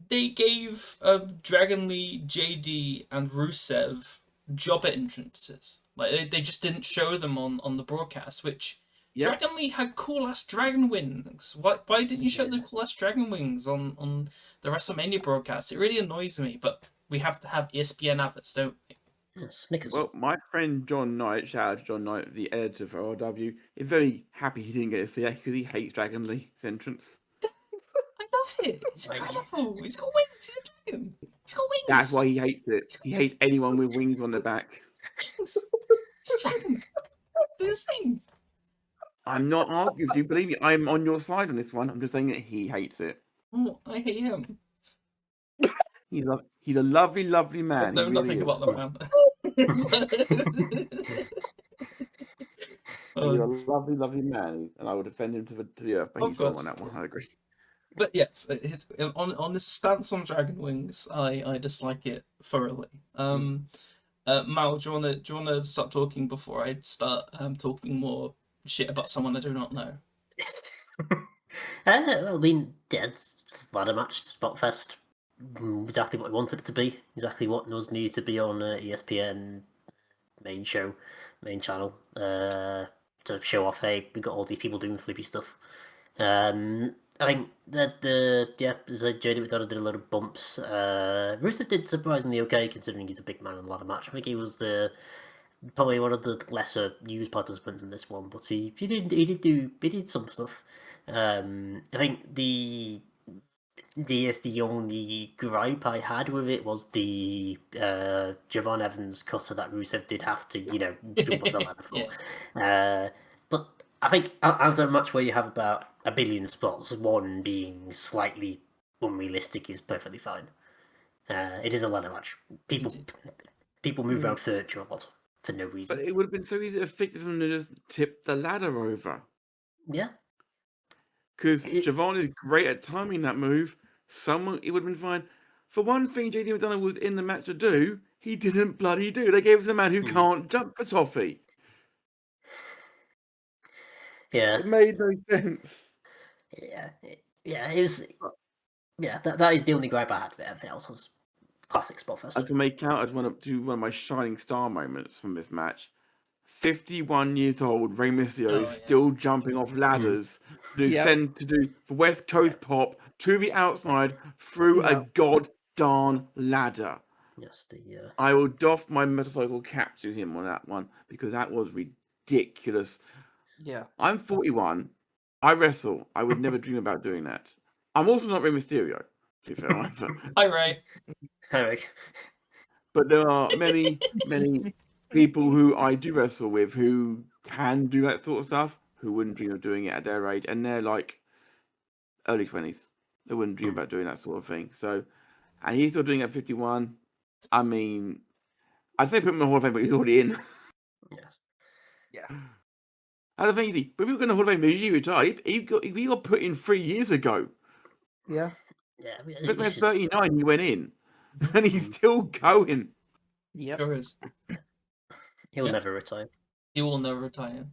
They gave Dragon Lee, JD, and Rusev job entrances. Like they just didn't show them on the broadcast, which. Yep. Dragon Lee had cool ass dragon wings. Why didn't you show the cool ass dragon wings on the WrestleMania broadcast? It really annoys me, but we have to have ESPN adverts, don't we? Yes, Snickers. Well, my friend John Knight, shout out to John Knight, the editor for ORW, is very happy he didn't get to see that because he hates Dragon Lee's entrance. I love it. It's incredible. He's got wings. He's a dragon. He's got wings. That's why he hates it. He hates anyone with wings on the back. Wings. It's a dragon. It's insane. I'm not arguing with you. Believe me, I'm on your side on this one. I'm just saying that he hates it. Oh, I hate him. He's a lovely, lovely man. I know nothing about the man. He's a lovely, lovely man, and I would defend him to the earth. But he's wrong on that one. I agree. But yes, on his stance on dragon wings, I dislike it thoroughly. Mal, do you wanna start talking before I start talking more shit about someone I do not know? Well, I mean, it's ladder match, Spotfest, exactly what we wanted it to be, exactly what was needed to be on ESPN main channel, to show off, hey, we got all these people doing flippy stuff. I think that as JD McDonough did a lot of bumps. Rusev did surprisingly okay, considering he's a big man in a ladder match. I think he was probably one of the lesser used participants in this one, but he did some stuff. I think the only gripe I had with it was the Javon Evans cutter that Rusev did have to, jump off the ladder for. Yeah. But I think as a match where you have about a billion spots, one being slightly unrealistic is perfectly fine. It is a ladder match. People move around furniture a lot for no reason. But it would have been so easy to fix them to just tip the ladder over. Yeah. Because Javon is great at timing that move. It would have been fine. For one thing JD McDonough was in the match to do, he didn't bloody do. They gave us a man who can't jump for toffee. Yeah. It made no sense. Yeah. It was. Yeah, that is the only gripe I had. Everything else was classic Spotfest. I can make out as one of my shining star moments from this match. 51 years old, Rey Mysterio is still jumping off ladders to do the West Coast pop to the outside through a goddamn ladder. Yes, I will doff my metaphorical cap to him on that one because that was ridiculous. Yeah. I'm 41. I wrestle. I would never dream about doing that. I'm also not Rey Mysterio, to be fair. Hi, Ray. Hi, Ray. But there are many, many people who I do wrestle with who can do that sort of stuff, who wouldn't dream of doing it at their age, and they're like early 20s. They wouldn't dream about doing that sort of thing. So, and he's still doing it at 51. I mean, I'd say put him in the Hall of Fame, but he's already in. Yes. Yeah. I don't think easy. But we were going to Hall of Fame as you retired. He got put in 3 years ago. Yeah. Yeah. But at 39, he went in, and he's still going. Yep. Sure is. He'll never retire. He will never retire.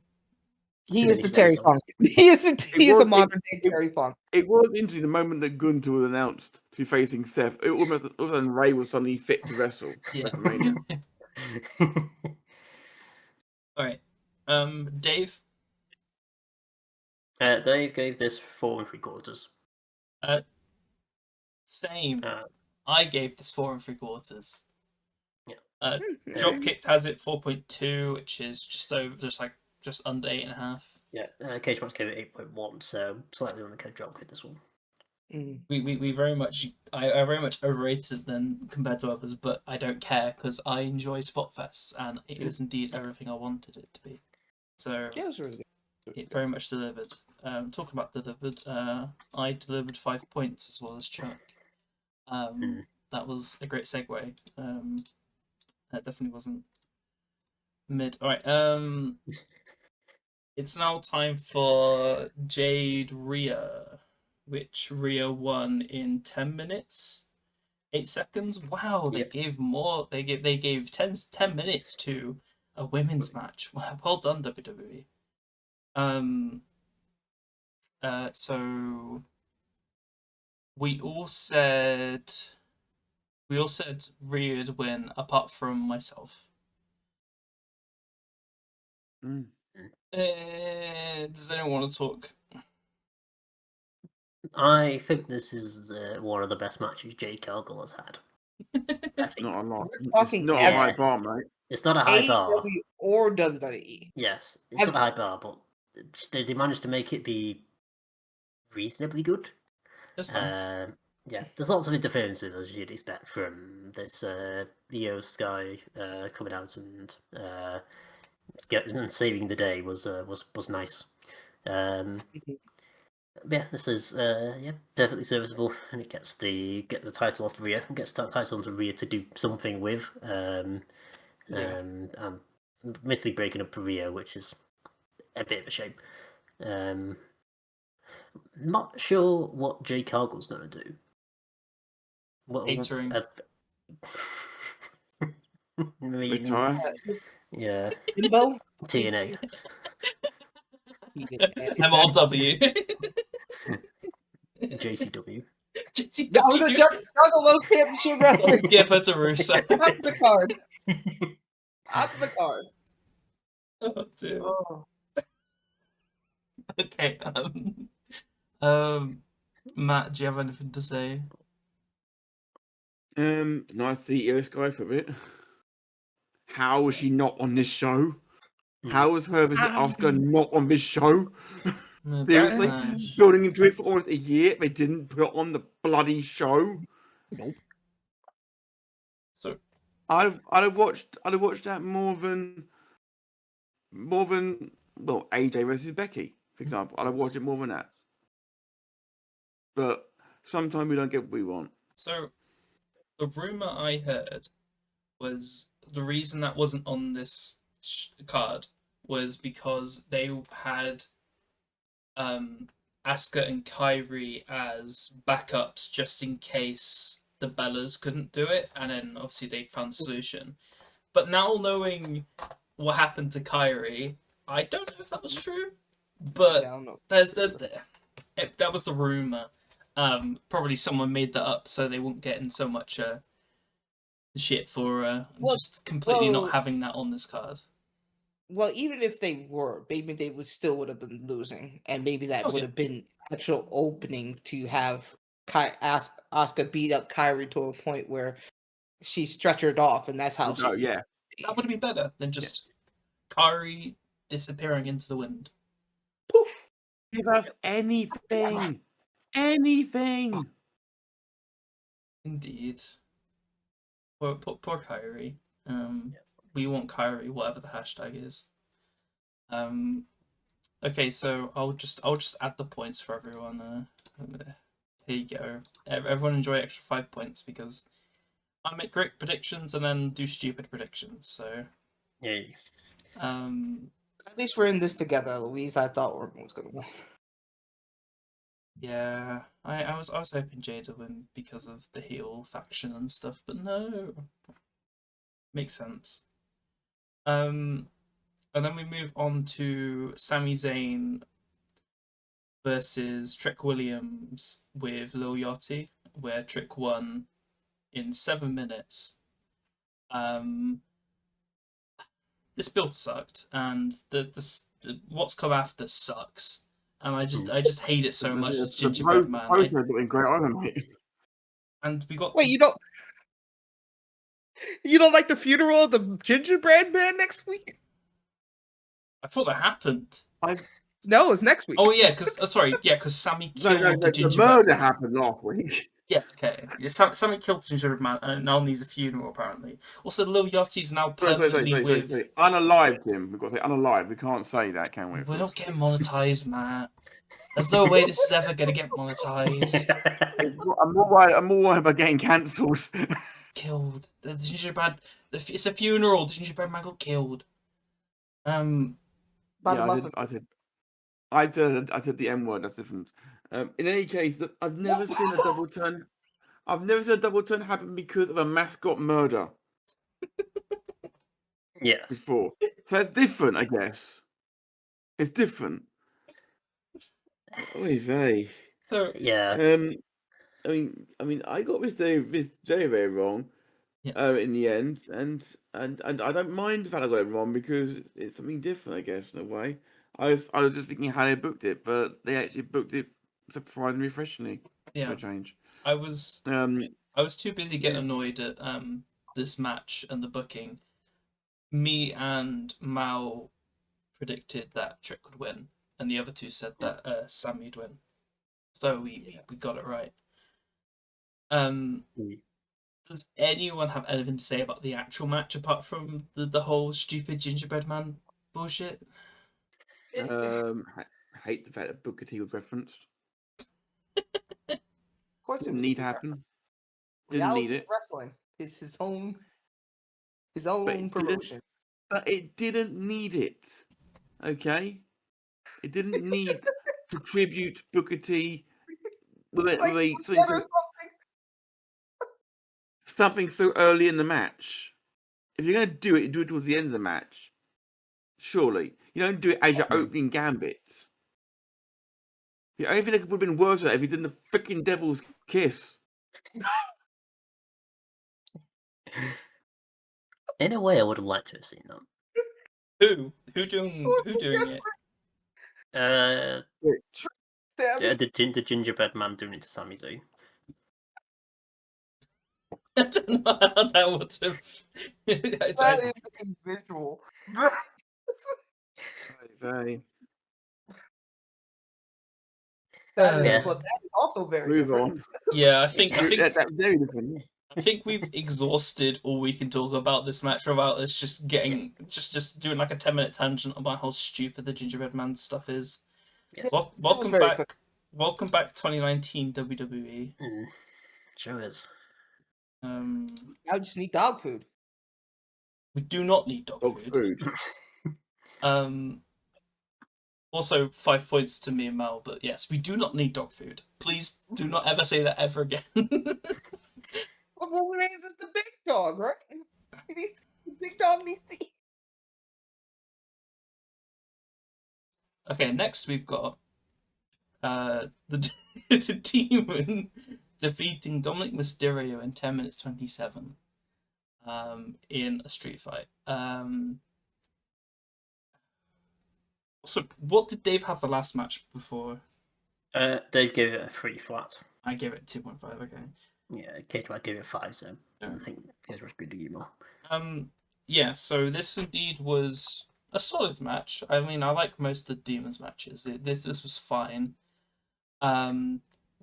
He Too is many the Terry snails on Funk. He is a modern day it- Terry Funk. It was interesting the moment that Gunther was announced to be facing Seth. It almost all of a sudden Ray was suddenly fit to wrestle Yeah. WrestleMania. All right. Dave. Dave gave this 4 3/4. Same. Uh, I gave this 4 3/4. Yeah. Dropkicked has it 4.2, which is just under 8.5. Yeah, Cage Match gave it 8.1, so slightly on the Dropkick this one. We very much I very much overrated them compared to others, but I don't care because I enjoy spot fests and it is indeed everything I wanted it to be. So Yeah, it was really good. it very much delivered. Talking about delivered, I delivered 5 points as well as Chuck. That was a great segue. That definitely wasn't mid. All right. It's now time for Jade Rhea, which Rhea won in 10 minutes, 8 seconds. Wow, they Yep. gave more. They gave 10 minutes to a women's match. Well done, WWE. So we all said Rhea'd win, apart from myself. Does anyone want to talk? I think this is one of the best matches Jade Cargill has had. I think Not a lot. We're It's talking not a high bar, mate. it's not a high bar. AEW or WWE. Yes, it's not a high bar, but they managed to make it be reasonably good. That's fine. Yeah, there's lots of interferences as you'd expect from this Io Sky coming out and saving the day was nice. Yeah, this is perfectly serviceable, and it gets the title off Rhea, and gets that title onto Rhea to do something with, and basically breaking up Rhea, which is a bit of a shame. Not sure what Jay Cargill's going to do. Catering. Retire. Yeah. Jimbo? TNA. MLW. JCW. That was a Juggalo Championship Wrestling. Give her to Russo. Top of the card. Top of the card. Oh dear. Oh. Okay. Matt, do you have anything to say? Nice to see Io Sky for a bit. How was she not on this show? How was her versus Asuka not on this show? Seriously? Building into it for almost a year, they didn't put it on the bloody show. Nope. So I'd have watched that more than AJ versus Becky, for example. I'd have watched it more than that. But sometimes we don't get what we want. So the rumor I heard was the reason that wasn't on this card was because they had Asuka and Kairi as backups just in case the Bellas couldn't do it, and then obviously they found a solution. But now knowing what happened to Kairi, I don't know if that was true, but that was the rumor. Probably someone made that up so they wouldn't get in so much shit for just completely not having that on this card. Well, even if they were, maybe they would have been losing, and maybe that would have been actual opening to have Asuka beat up Kairi to a point where she stretchered off, and that's how that would have been better than just Kairi disappearing into the wind. Poof! Give us anything. Anything. Indeed. Poor Kairi. We want Kairi, whatever the hashtag is. Okay, so I'll just add the points for everyone. Here you go. Everyone enjoy extra 5 points because I make great predictions and then do stupid predictions. So yeah. At least we're in this together, Louise. I thought Orton was gonna win. Yeah, I was hoping Jade would win because of the heel faction and stuff, but no. Makes sense. And then we move on to Sami Zayn versus Trick Williams with Lil Yachty, where Trick won in 7 minutes. This build sucked, and the what's come after sucks, and I just hate it so much as Gingerbread Man. The post been great, I don't know. And we got Wait, you don't like the funeral of the Gingerbread Man next week? I thought that happened. No, it's next week. Oh yeah, because because Sammy killed the Gingerbread murder Man. happened last week. Yeah, okay. Yeah, Sammy killed the Gingerbread Man, and now needs a funeral apparently. Also, Lil Yachty's now permanently with. Unalived him. We've got to say unalived. We can't say that, can we? We're not getting monetized, Matt. There's no way this is ever gonna get monetized. I'm more worried about getting cancelled. Killed the Gingerbread. It's a funeral. The Gingerbread Man got killed. I said the M word. That's different. In any case, I've never seen a double turn. I've never seen a double turn happen because of a mascot murder. Yes. Before, so it's different, I guess. It's different. Oy vey. So Yeah. I mean, I got this very, very wrong. yes. In the end, and I don't mind the fact I got it wrong because it's something different, I guess, in a way. I was just thinking how they booked it, but they actually booked it surprisingly refreshingly Yeah. for a change. I was too busy getting annoyed at this match and the booking. Me and Mao predicted that Trick would win, and the other two said that Sammy'd win. So we got it right. Does anyone have anything to say about the actual match apart from the whole stupid Gingerbread Man bullshit? Hate the fact that Booker T was referenced. Of course, Didn't need to happen. Didn't Reality need it. Wrestling is his own promotion. But it didn't need it. Okay, it didn't need to tribute Booker T with something so early in the match. If you're going to do it, you do it towards the end of the match. Surely. You don't do it as your opening gambit. The only thing that would have been worse if he did the freaking Devil's Kiss. In a way, I would have liked to have seen that. Who doing it? The Gingerbread Man doing it to Sami Zayn. I don't know how that would have. That is a visual. Very. But that is also very Move different. on. Yeah, I think that's very different. I think we've exhausted all we can talk about this match without us just getting just doing like a 10-minute tangent about how stupid the Gingerbread Man stuff is. Yeah. Welcome back. Welcome back 2019 WWE. Sure is. Now we just need dog food. We do not need dog food. Also 5 points to me and Mal, but yes, we do not need dog food. Please do not ever say that ever again. What remains is the big dog, right? The big dog needs to eat. Okay, next we've got the Demon defeating Dominic Mysterio in 10 minutes 27 in a street fight. So what did Dave have the last match before? Dave gave it a 3 flat. I gave it 2.5, okay. Yeah, Cage White gave it 5, so I think Cage was good to give more. Yeah, so this indeed was a solid match. I mean, I like most of the Demons matches. This was fine.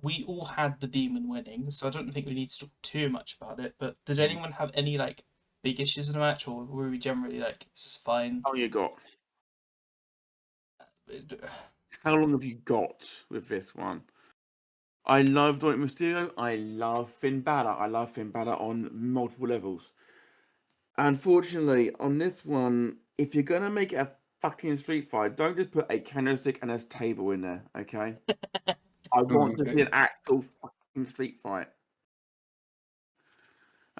We all had the Demon winning, so I don't think we need to talk too much about it. But did anyone have any like big issues in the match, or were we generally like, this is fine? How long you got? How long have you got with this one? I love Dominic Mysterio. I love Finn Balor. I love Finn Balor on multiple levels. Unfortunately, on this one, if you're gonna make it a fucking street fight, don't just put a candlestick and a table in there, okay? I want to see an actual fucking street fight.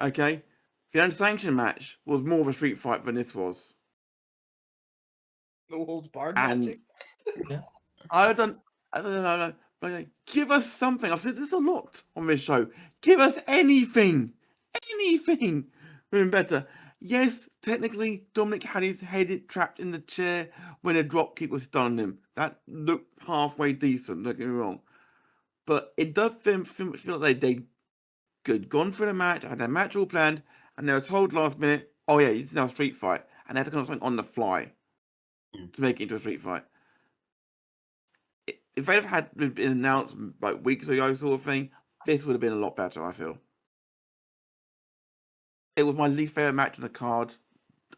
Okay? The unsanctioned match was more of a street fight than this was. No holds barred And matching. I don't know. Like, give us something. I've said this a lot on this show. Give us anything. Anything. Even better. Yes, technically, Dominic had his head trapped in the chair when a dropkick was done on him. That looked halfway decent, don't get me wrong. But it does feel like they had gone through the match, had their match all planned, and they were told last minute, oh yeah, it's now a street fight. And they had to come up with something on the fly to make it into a street fight. If they'd have had been announced like weeks ago, sort of thing, this would have been a lot better. I feel it was my least favorite match on the card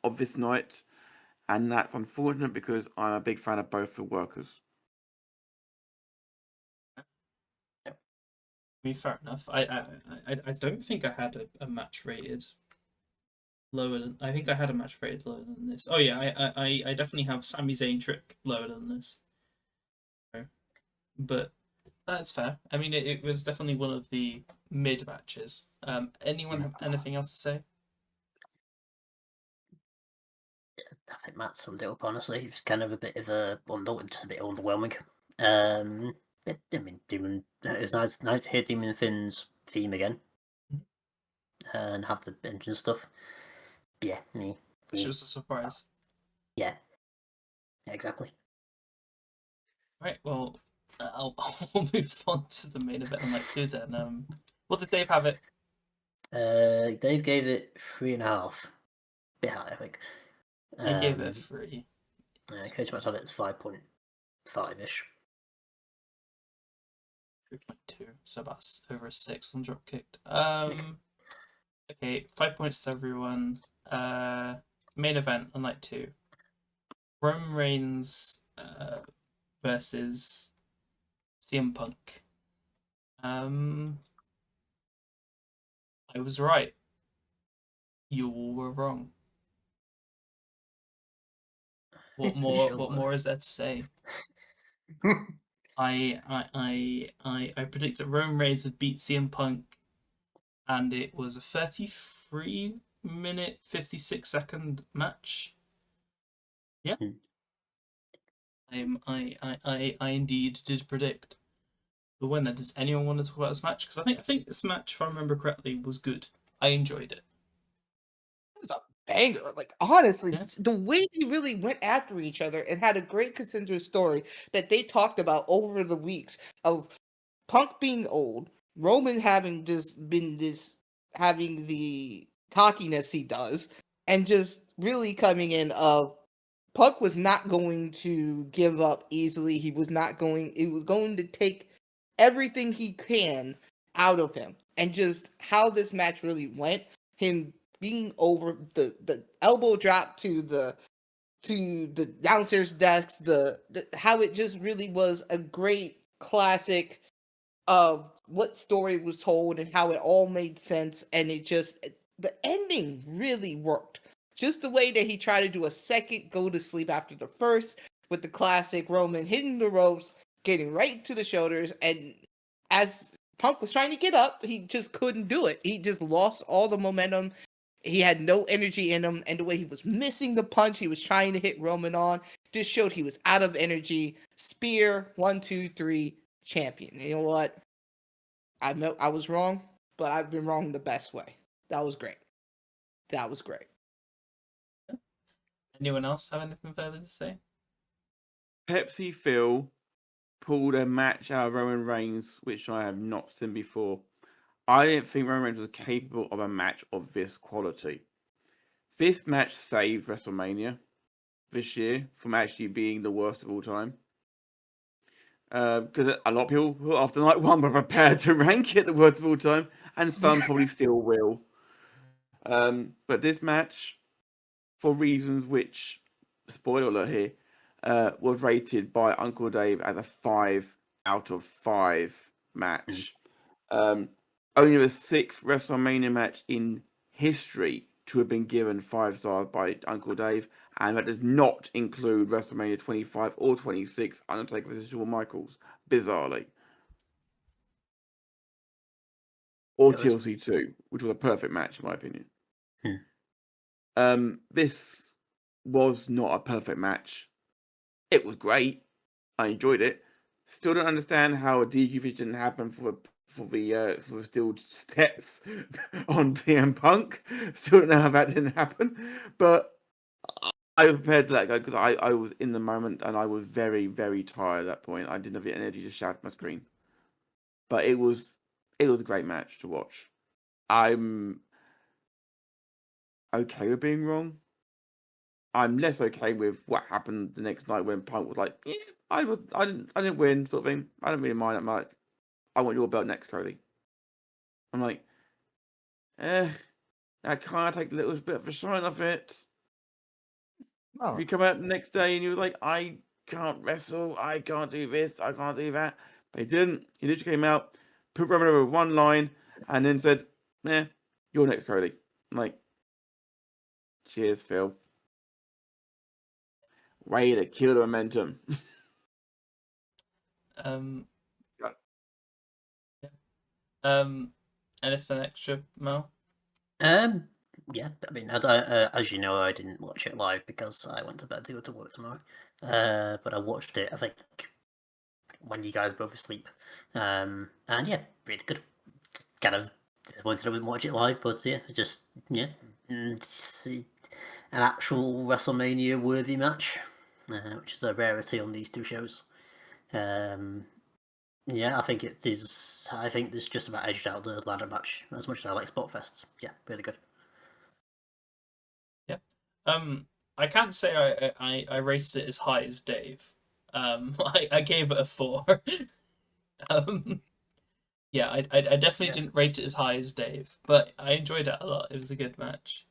of this night, and that's unfortunate because I'm a big fan of both the workers. I mean, fair enough. I don't think I had a match rated lower than. I think I had a match rated lower than this. Oh yeah, I definitely have Sami Zayn trick lower than this. But that's fair. I mean, it was definitely one of the mid matches. Anyone have anything else to say? I think Matt summed it up. Honestly, it was kind of a bit of just a bit underwhelming. I mean, it was nice to hear Demon Finn's theme again, and have the engine stuff. But yeah, Which was a surprise. Yeah, exactly. Right. Well, I'll move on to the main event on night 2 then. What did Dave have it? Dave gave it 3.5. Bit high, I think. I gave it a 3. Coach Matt had it as 5.5-ish. 3.2, so about over a 6 on Dropkicked. Okay, 5 points to everyone. Main event on night 2. Roman Reigns versus CM Punk. I was right. You all were wrong. What more? Sure. What more is there to say? I predicted Roman Reigns would beat CM Punk, and it was a 33-minute, 56-second match. Yeah. I indeed did predict the winner. Does anyone want to talk about this match? Because I think this match, if I remember correctly, was good. I enjoyed it. It was a banger. Like, honestly, Yeah. the way they really went after each other and had a great consensus story that they talked about over the weeks of Punk being old, Roman having just been having the cockiness he does, and just really coming in of Punk was not going to give up easily. He was going to take everything he can out of him. And just how this match really went, him being over the elbow drop to the downstairs desk, the how it just really was a great classic of what story was told and how it all made sense, and the ending really worked. Just the way that he tried to do a second go to sleep after the first, with the classic Roman hitting the ropes, getting right to the shoulders, and as Punk was trying to get up, he just couldn't do it. He just lost all the momentum. He had no energy in him, and the way he was missing the punch he was trying to hit Roman on just showed he was out of energy. Spear, 1, 2, 3, champion. You know what? I was wrong, but I've been wrong the best way. That was great. That was great. Anyone else have anything further to say? Pepsi Phil pulled a match out of Roman Reigns, which I have not seen before. I didn't think Roman Reigns was capable of a match of this quality. This match saved WrestleMania this year from actually being the worst of all time. Because a lot of people after night 1 were prepared to rank it the worst of all time, and some probably still will. But this match, for reasons which, spoiler alert here, was rated by Uncle Dave as a 5 out of 5 match. Only the 6th WrestleMania match in history to have been given 5 stars by Uncle Dave, and that does not include WrestleMania 25 or 26, Undertaker vs. Shawn Michaels, bizarrely. Or TLC 2, which was a perfect match in my opinion. This was not a perfect match. It was great. I enjoyed it. Still don't understand how a DQ finish didn't happen for the steel steps on CM Punk. Still don't know how that didn't happen. But I was prepared to let go because I was in the moment and I was very, very tired at that point. I didn't have the energy to shout at my screen. But it was a great match to watch. I'm okay with being wrong. I'm less okay with what happened the next night when Punk was like, "Yeah, I didn't win," sort of thing. I don't really mind that much. I want your belt next, Cody. I'm like, that kind of takes a little bit of a shine off it. If you come out the next day and you're like, I can't wrestle, I can't do this, I can't do that. But he didn't. He literally came out, put Roman over one line, and then said, you're next, Cody. I'm like, cheers, Phil. Way to kill the momentum. Anything extra, Mel? Yeah, I mean, as you know, I didn't watch it live because I went to bed to go to work tomorrow. But I watched it, I think, when you guys both asleep. And yeah, really good. Kind of disappointed I didn't watch it live, but yeah, just an actual WrestleMania worthy match, which is a rarity on these two shows. Yeah, I think it is. I think this just about edged out the ladder match as much as I like Spotfests. Yeah, really good. Yeah. I can't say I rated it as high as Dave. I gave it a 4. Yeah, I definitely didn't rate it as high as Dave, but I enjoyed it a lot. It was a good match.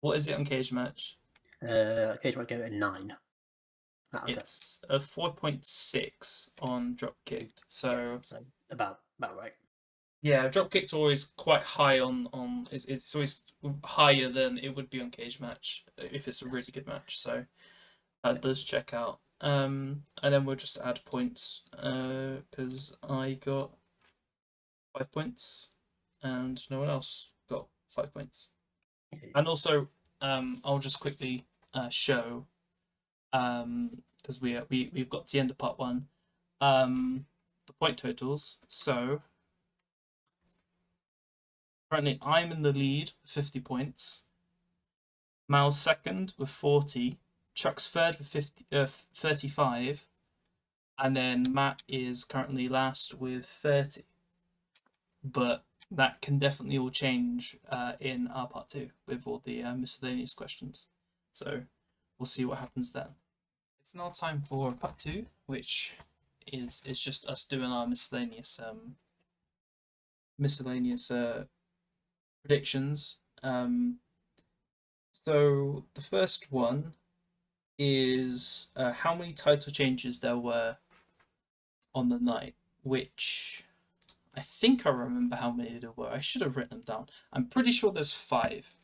What is it on Cage Match? Cage Match gave it a 9. It's a 4.6 on Dropkicked. So about right. Yeah, Dropkick's always quite high on it's always higher than it would be on Cage Match if it's a really good match. So that does check out. And then we'll just add points because I got 5 points and no one else got 5 points. And also, I'll just quickly show because we've got to the end of part 1. The point totals. So currently, I'm in the lead with 50 points. Mal's second with 40. Chuck's third with 35. And then Matt is currently last with 30. But that can definitely all change in our part 2 with all the miscellaneous questions. So we'll see what happens then. It's now time for part 2, which is just us doing our miscellaneous predictions. So the first one is how many title changes there were on the night, which I think I remember how many there were. I should have written them down. I'm pretty sure there's 5.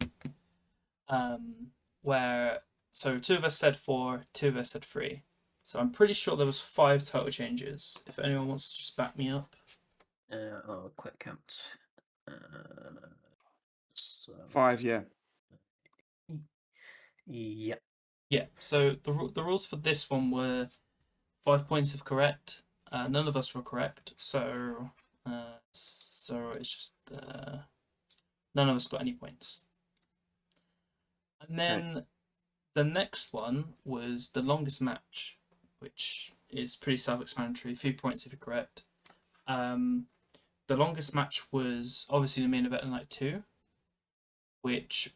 So 2 of us said 4, 2 of us said 3. So I'm pretty sure there was 5 title changes. If anyone wants to just back me up. Quick count. 5, yeah. Yep. Yeah. So the rules for this one were 5 points if correct. None of us were correct, so it's just none of us got any points. And then the next one was the longest match, which is pretty self-explanatory. 3 points if you're correct. The longest match was obviously the main event in night 2, which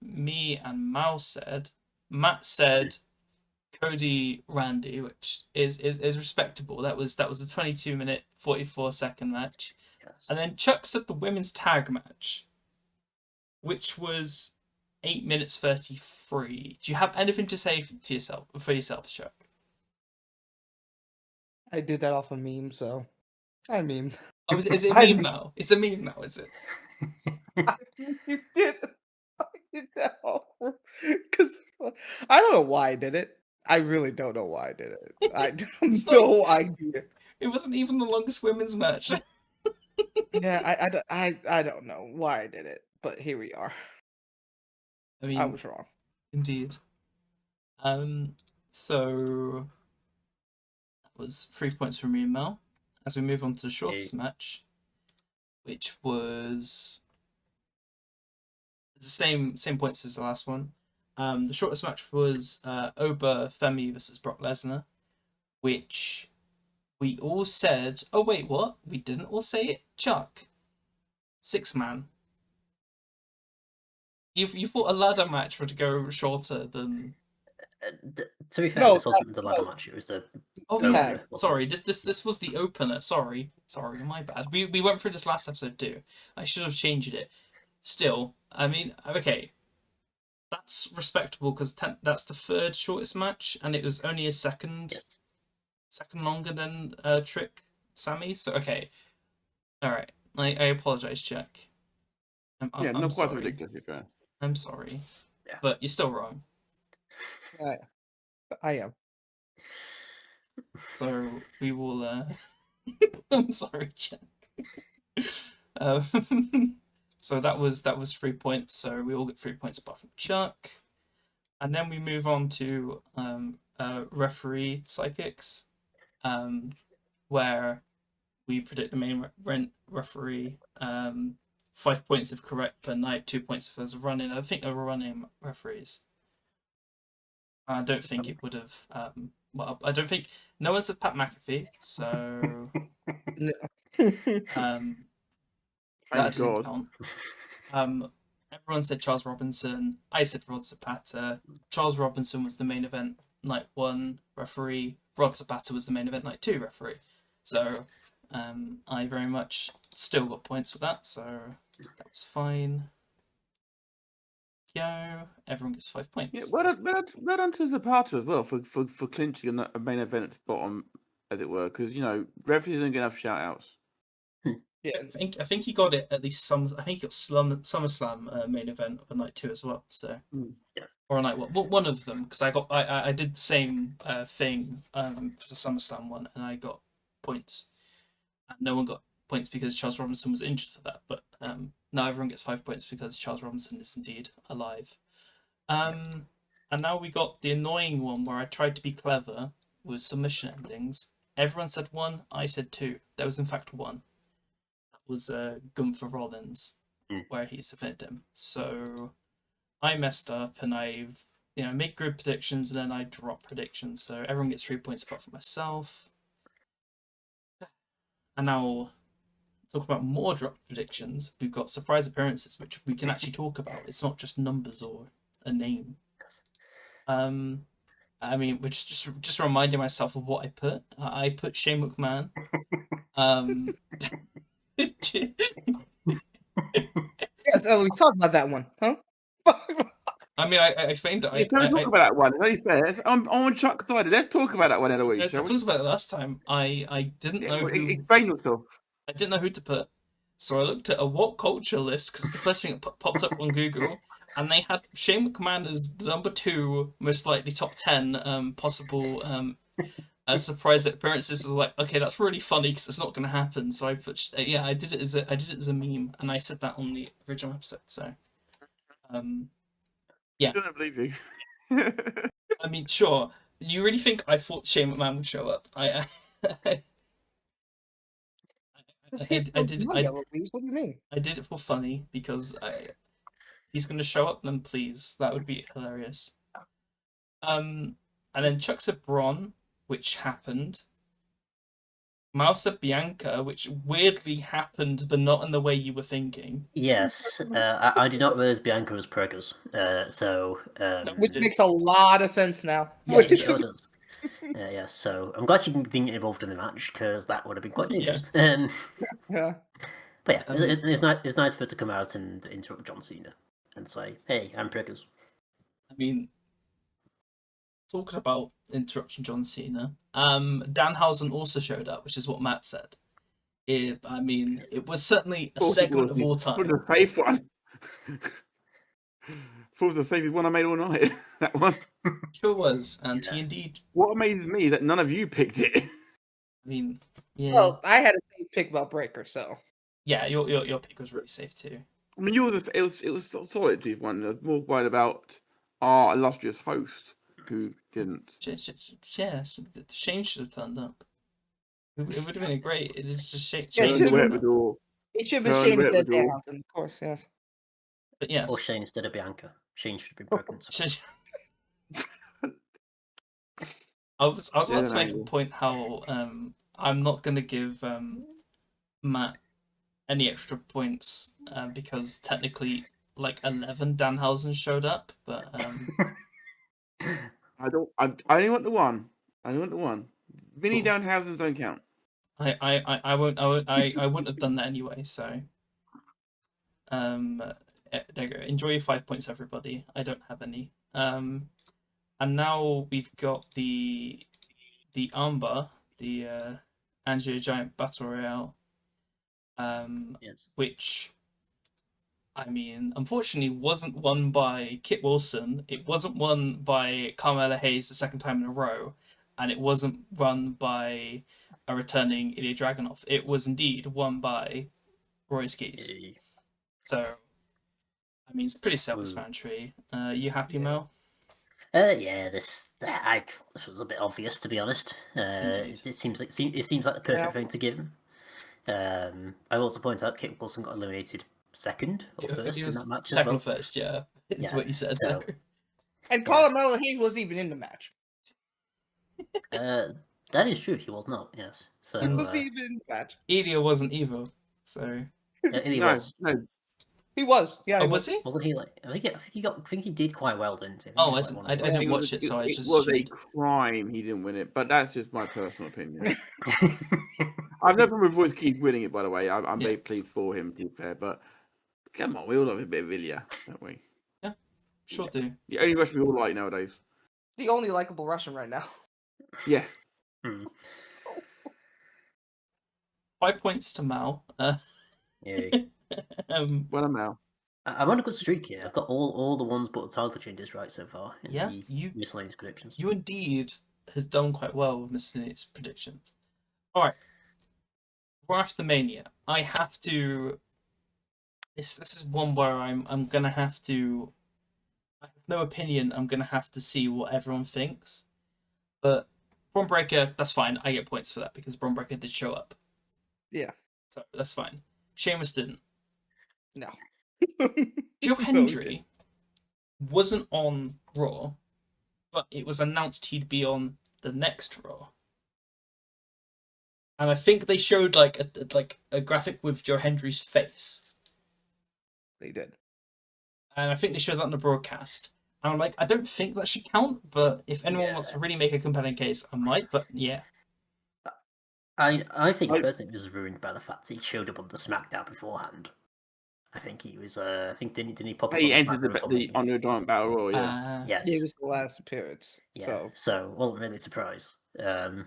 me and Mal said. Matt said Cody Randy, which is respectable. That was a 22-minute 44-second match. Yes. And then Chuck said the women's tag match, which was 8 minutes 33. Do you have anything to say for yourself, Chuck? I did that off a meme, so I memed. Oh, is it a meme now? It's a meme now, is it? You did. I did that because I don't know why I did it. I really don't know why I did it. I have no idea. It wasn't even the longest women's match. Yeah, I don't know why I did it, but here we are. I mean, I was wrong. Indeed. So that was 3 points from me and Mel. As we move on to the shortest match, which was the same points as the last one. The shortest match was Oba Femi versus Brock Lesnar, which we all said. Oh wait, what? We didn't all say it. Chuck, 6-man. You thought a ladder match would go shorter than. To be fair, No, this wasn't the ladder match. It was the. Oh Yeah. yeah, sorry. This was the opener. Sorry, my bad. We went through this last episode too. I should have changed it. Still, I mean, okay, that's respectable because that's the third shortest match, and it was only a second longer than Trick Sammy. So okay, all right. I apologize, Chuck. I'm not quite sorry. ridiculous, to be fair. I'm sorry, Yeah. but you're still wrong. I am. So we will. I'm sorry, Chuck. So that was 3 points. So we all get 3 points apart from Chuck, and then we move on to referee psychics, where we predict the main referee. 5 points if correct per night, 2 points if there's a run-in. I think there were run-in referees. I don't think it would have. Well, I don't think no one said Pat McAfee, so that didn't count. Everyone said Charles Robinson. I said Rod Zapata. Charles Robinson was the main event night 1 referee. Rod Zapata was the main event night 2 referee. So I very much still got points for that, so that was fine. Everyone gets 5 points. Yeah, well done to Zapata as well for clinching a main event at the bottom, as it were, because referees don't get enough shout outs. Yeah, I think he got it at least some. I think he got SummerSlam main event of a night 2 as well. So or a night 1. One of them, because I did the same thing for the SummerSlam one, and I got points. And no one got points because Charles Robinson was injured for that. But now everyone gets 5 points because Charles Robinson is indeed alive. And now we got the annoying one where I tried to be clever with submission endings. Everyone said 1, I said 2. There was in fact 1. That was Gunther Rollins, where he submitted him. So I messed up and I've made good predictions and then I drop predictions. So everyone gets 3 points apart from myself. And now talk about more drop predictions. We've got surprise appearances, which we can actually talk about. It's not just numbers or a name. I mean, we're just reminding myself of what I put. I put Shane McMahon. Yes, we talked about that one, huh? I mean, I explained it. Let's talk about that one. It's only fair. I'm on Chuck's side. Let's talk about that one, Eloise. I talked about it last time. I didn't know who. Explain yourself. I didn't know who to put, so I looked at a what culture list because the first thing that popped up on Google, and they had Shane McMahon as number 2, most likely top 10 possible surprise appearances. I was like, okay, that's really funny because it's not going to happen. So I put I did it as a meme, and I said that on the original episode. So yeah. I don't believe you. I mean, sure. You really think I thought Shane McMahon would show up? I did. What do you mean? I did it for funny because if he's going to show up, then please, that would be hilarious. And then Chuck said Braun, which happened. Mouse said Bianca, which weirdly happened, but not in the way you were thinking. Yes, I did not realize Bianca was preggers. Which makes a lot of sense now. Yes, so I'm glad you didn't get involved in the match because that would have been quite dangerous. Yeah. But yeah, it's nice for it to come out and interrupt John Cena and say, "Hey, I'm preggers." I mean, talking about interrupting John Cena, Danhausen also showed up, which is what Matt said. It was certainly a segment of all time. The safe one. Thought the safest one I made all night. That one. Sure was, and he indeed. What amazes me is that none of you picked it. I mean, yeah. Well, I had a safe pick about Breaker, so. Yeah, your pick was really safe too. I mean, it was solid, Chief One. I was more worried about our illustrious host who didn't. Yeah, Shane should have turned up. It would have been a great. It's just Shane. Yeah, Shane it turned up. It should have been Turn Shane the instead of door. Danhausen, of course, yes. But yes. Or Shane instead of Bianca. Shane should have been pregnant. I was about Yeah, to make a angle. point how I'm not gonna give Matt any extra points because technically like 11 Danhausen showed up, but I only want the one. I only want the one. Vinny Cool. Danhausens don't count. I wouldn't have done that anyway. So there you go. Enjoy your 5 points, everybody. I don't have any. And now we've got the armbar, the Angelo Giant Battle Royale, Yes. which, I mean, unfortunately wasn't won by Kit Wilson. It wasn't won by Carmella Hayes the second time in a row, and it wasn't won by a returning Ilya Dragunov. It was indeed won by Roy Skis. Yay. So, I mean, it's pretty self-explanatory. You happy, Mel? Yeah, this was a bit obvious, to be honest. Indeed. It seems like the perfect thing to give him. I also point out Kit Wilson got eliminated second or first He in was that match second as or first, yeah. It's Yeah, what you said. so- And Carmella Hayes wasn't even in the match. well. That is true. He was not. Yes. So He wasn't even in the match. Ilya wasn't either, so... he No, was. no. He was. Yeah, Oh, he was he? Wasn't he like? I think he did quite well, didn't he? Oh, I think he didn't, was I like one of didn't the watch it, so I It just was a assumed. crime he didn't win it, but that's just my personal opinion. best. I've no problem with Royce Keith winning it, by the way. I'm Yeah. very pleased for him, to be fair. But come on, we all love a bit of Ilya, don't we? Sure do. The only Russian we all like nowadays. the only likable Russian right now. Yeah. Hmm. 5 points to Mal. Yay. Well, I'm out. I'm on a good streak here. I've got all the ones but the title changes right so far in Yeah, the you miscellaneous predictions. you indeed has done quite well with miscellaneous predictions. Alright. Wrestlamania. I have to... This is one where I'm gonna have to... I have no opinion. I'm gonna have to see what everyone thinks. But Braun Breaker, that's fine. I get points for that because Braun Breaker did show up. Yeah. So that's fine. Sheamus didn't. No. Joe No, he Hendry wasn't on Raw, but it was announced he'd be on the next Raw. And I think they showed like a graphic with Joe Hendry's face. They did. And I think they showed that on the broadcast. And I'm like, I don't think that should count, but if anyone wants to really make a compelling case, I might, but yeah. I think personally it was ruined by the fact that he showed up on the SmackDown beforehand. I think he was. I think didn't he pop up He on entered SmackDown before the leaving? Honor Giant Battle Royal, yeah. Yes. It was the last appearance. Yeah. So So wasn't really surprised. I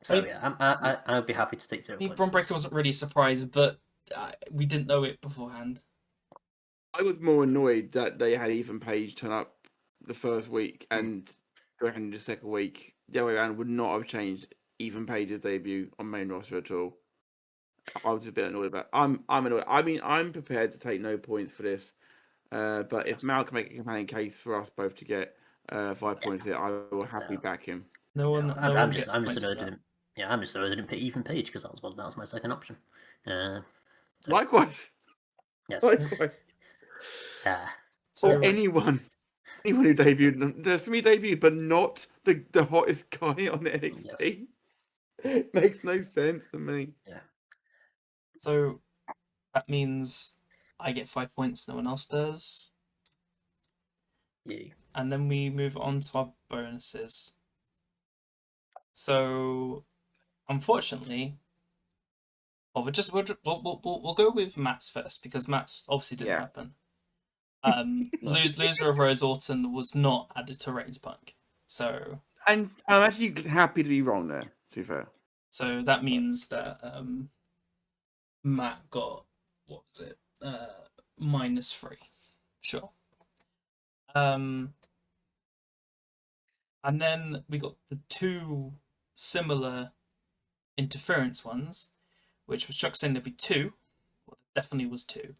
So mean- yeah, I'd be happy to take 0 I mean, points. Braun Breaker wasn't really surprised, but we didn't know it beforehand. I was more annoyed that they had Ethan Page turn up the first week and Joe Hendry the second week. The other way around would not have changed Ethan Page's debut on main roster at all. I was a bit annoyed about. I'm annoyed. I mean, I'm prepared to take no points for this. But if Mal can make a compelling case for us both to get 5 points here, I will happily back him. No one I'm gets just points for annoyed I that. didn't. Yeah, I'm just annoyed I didn't pick Ethan Page because that was my second option. So- Likewise. Yes. Likewise. So Or anyone who debuted. There's so many debuts, but not the hottest guy on NXT. It makes no sense to me. Yeah. So that means I get 5 points, no one else does. Yeah. And then we move on to our bonuses. So unfortunately, well, we'll go with Matt's first because Matt's obviously didn't Yeah. happen. Loser of Rose Orton was not added to Reigns Punk. So And I'm actually happy to be wrong there, to be fair. So that means that Matt got, what was it? -3. Sure. And then we got the two similar interference ones, which was Chuck saying there'd be 2. Well, there definitely was 2.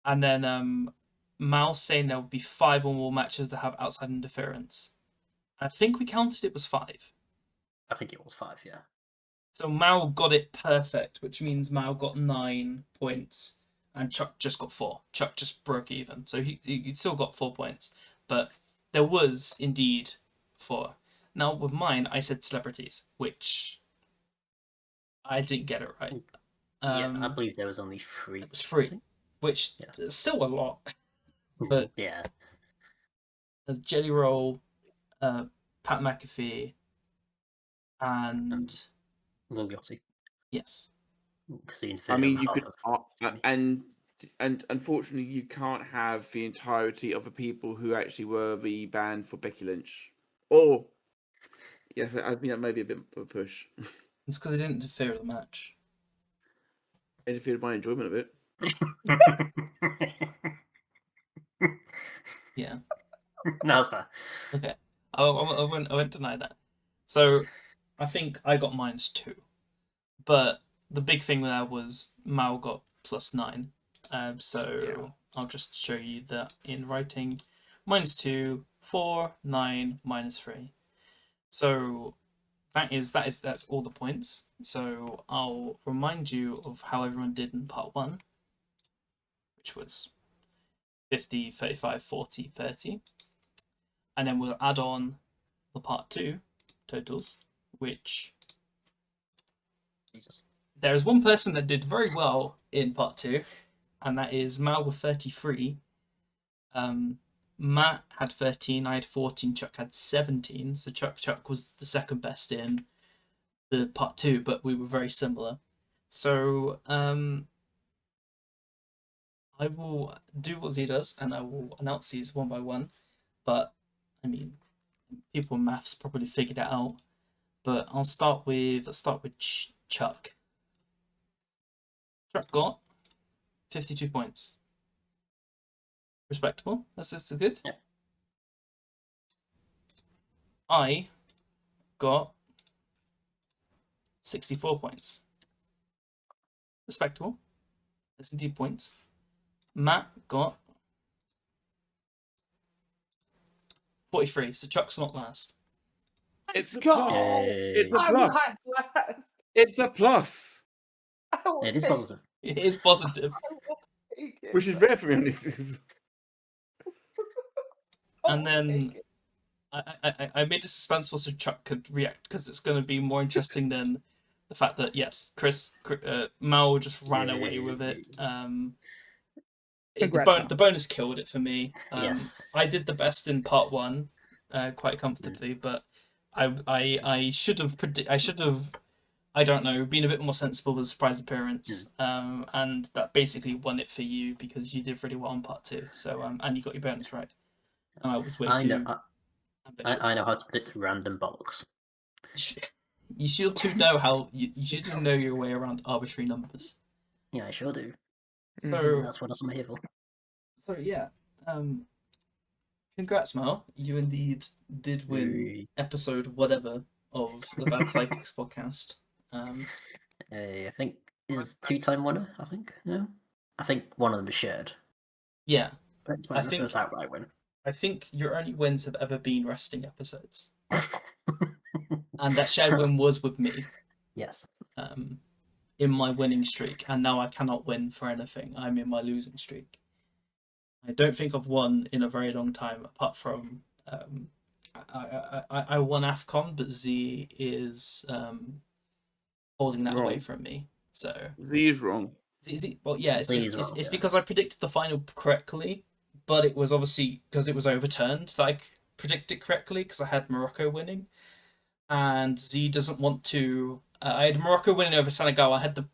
And then Mao saying there will be 5 or more matches that have outside interference. I think we counted it was 5. I think it was 5, yeah. So Mao got it perfect, which means Mao got 9 points and Chuck just got 4. Chuck just broke even. So he still got 4 points. But there was indeed 4. Now with mine, I said celebrities, which I didn't get it right. Yeah, I believe there was only 3. It was 3, which is still a lot. But yeah, there's Jelly Roll, Pat McAfee, and Lugiotti. yes. I mean, you could, and unfortunately, you can't have the entirety of the people who actually were the band for Becky Lynch. Or, yes, I think that may be a bit of a push. It's because they didn't interfere with the match. Interfered my enjoyment of it. Yeah. No, that's fair. Okay. I won't deny that. So, I think I got -2. But the big thing there was Mao got +9. So I'll just show you that in writing. -2, 4, 9, -3. So that's all the points. So I'll remind you of how everyone did in part 1, which was 50, 35, 40, 30. And then we'll add on the part 2 totals, which Jesus. there is one person that did very well in part 2, and that is Mal with 33. Matt had 13, I had 14, Chuck had 17. So Chuck was the second best in the part 2, but we were very similar. So I will do what Z does, and I will announce these one by one. But I mean, people in maths probably figured it out. But let's start with Chuck. Chuck got 52 points. Respectable. That's good. Yeah. I got 64 points. Respectable. That's indeed points. Matt got 43, so Chuck's not last. It's a go! plus. It's a I'm plus. not last. It's a plus. It is positive. It is positive. Which is rare for me on this. And then I made it suspenseful so Chuck could react, because it's going to be more interesting than the fact that, yes, Mal just ran away with it. The bonus killed it for me. Yes. I did the best in part 1, quite comfortably, but I should have I don't know, been a bit more sensible with surprise appearance. And that basically won it for you because you did really well on part 2. So and you got your bonus right. And I was way too ambitious. I know how to predict random bollocks. You should too know how you should know your way around arbitrary numbers. Yeah, I sure do. So that's what I'm here for. So yeah, congrats, Mal. You indeed did win episode whatever of the Bad Psychics podcast. I think is 2-time winner. I think I think one of them is shared. Yeah, that's my first outright win. I think your only wins have ever been wrestling episodes, and that shared win was with me. Yes. In my winning streak, and now I cannot win for anything. I'm in my losing streak. I don't think I've won in a very long time, apart from I won AFCON, but Z is holding that away from me. So Z is wrong. Well, yeah, it's because I predicted the final correctly, but it was obviously because it was overturned that I predicted correctly because I had Morocco winning, and Z doesn't want to. I had Morocco winning over Senegal. I had the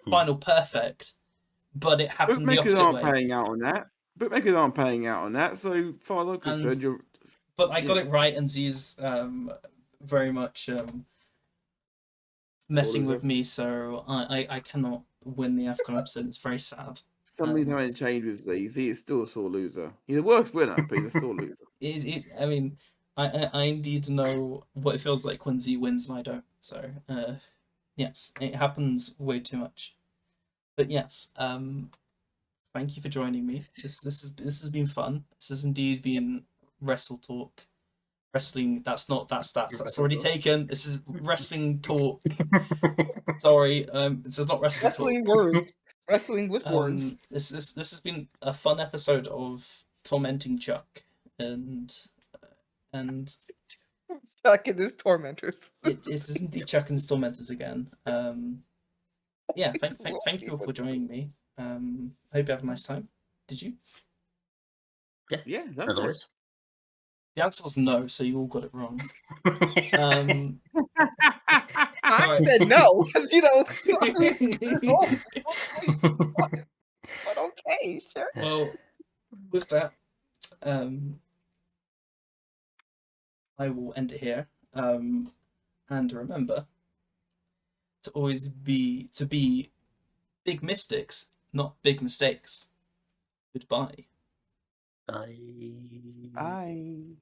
final perfect, but it happened the opposite way. Bookmakers aren't paying out on that. Bookmakers aren't paying out on that. So far as I'm concerned, But I got it right, and Z's very much messing with me, so I cannot win the AFCON episode. It's very sad. Something's having to change with Z. Z is still a sore loser. He's a worse winner, but he's a sore loser. I mean, I indeed know what it feels like when Z wins and I don't. So, yes, it happens way too much. But yes, Thank you for joining me. This has been fun. This has indeed been Wrestle Talk. Wrestling. That's already taken. This is Wrestling Talk. Sorry, this is not Wrestling Talk. Wrestling words. Wrestling with words. This has been a fun episode of Tormenting Chuck, and Chuck and his tormentors. it is indeed Chuck and his tormentors again. Yeah, thank you all for joining me. Hope you have a nice time. Did you? Yeah, that As was always. The answer was no, so you all got it wrong. I said no, because but okay, sure. Well, with that, I will end it here. And remember to always be big mystics, not big mistakes. Goodbye. Bye. Bye.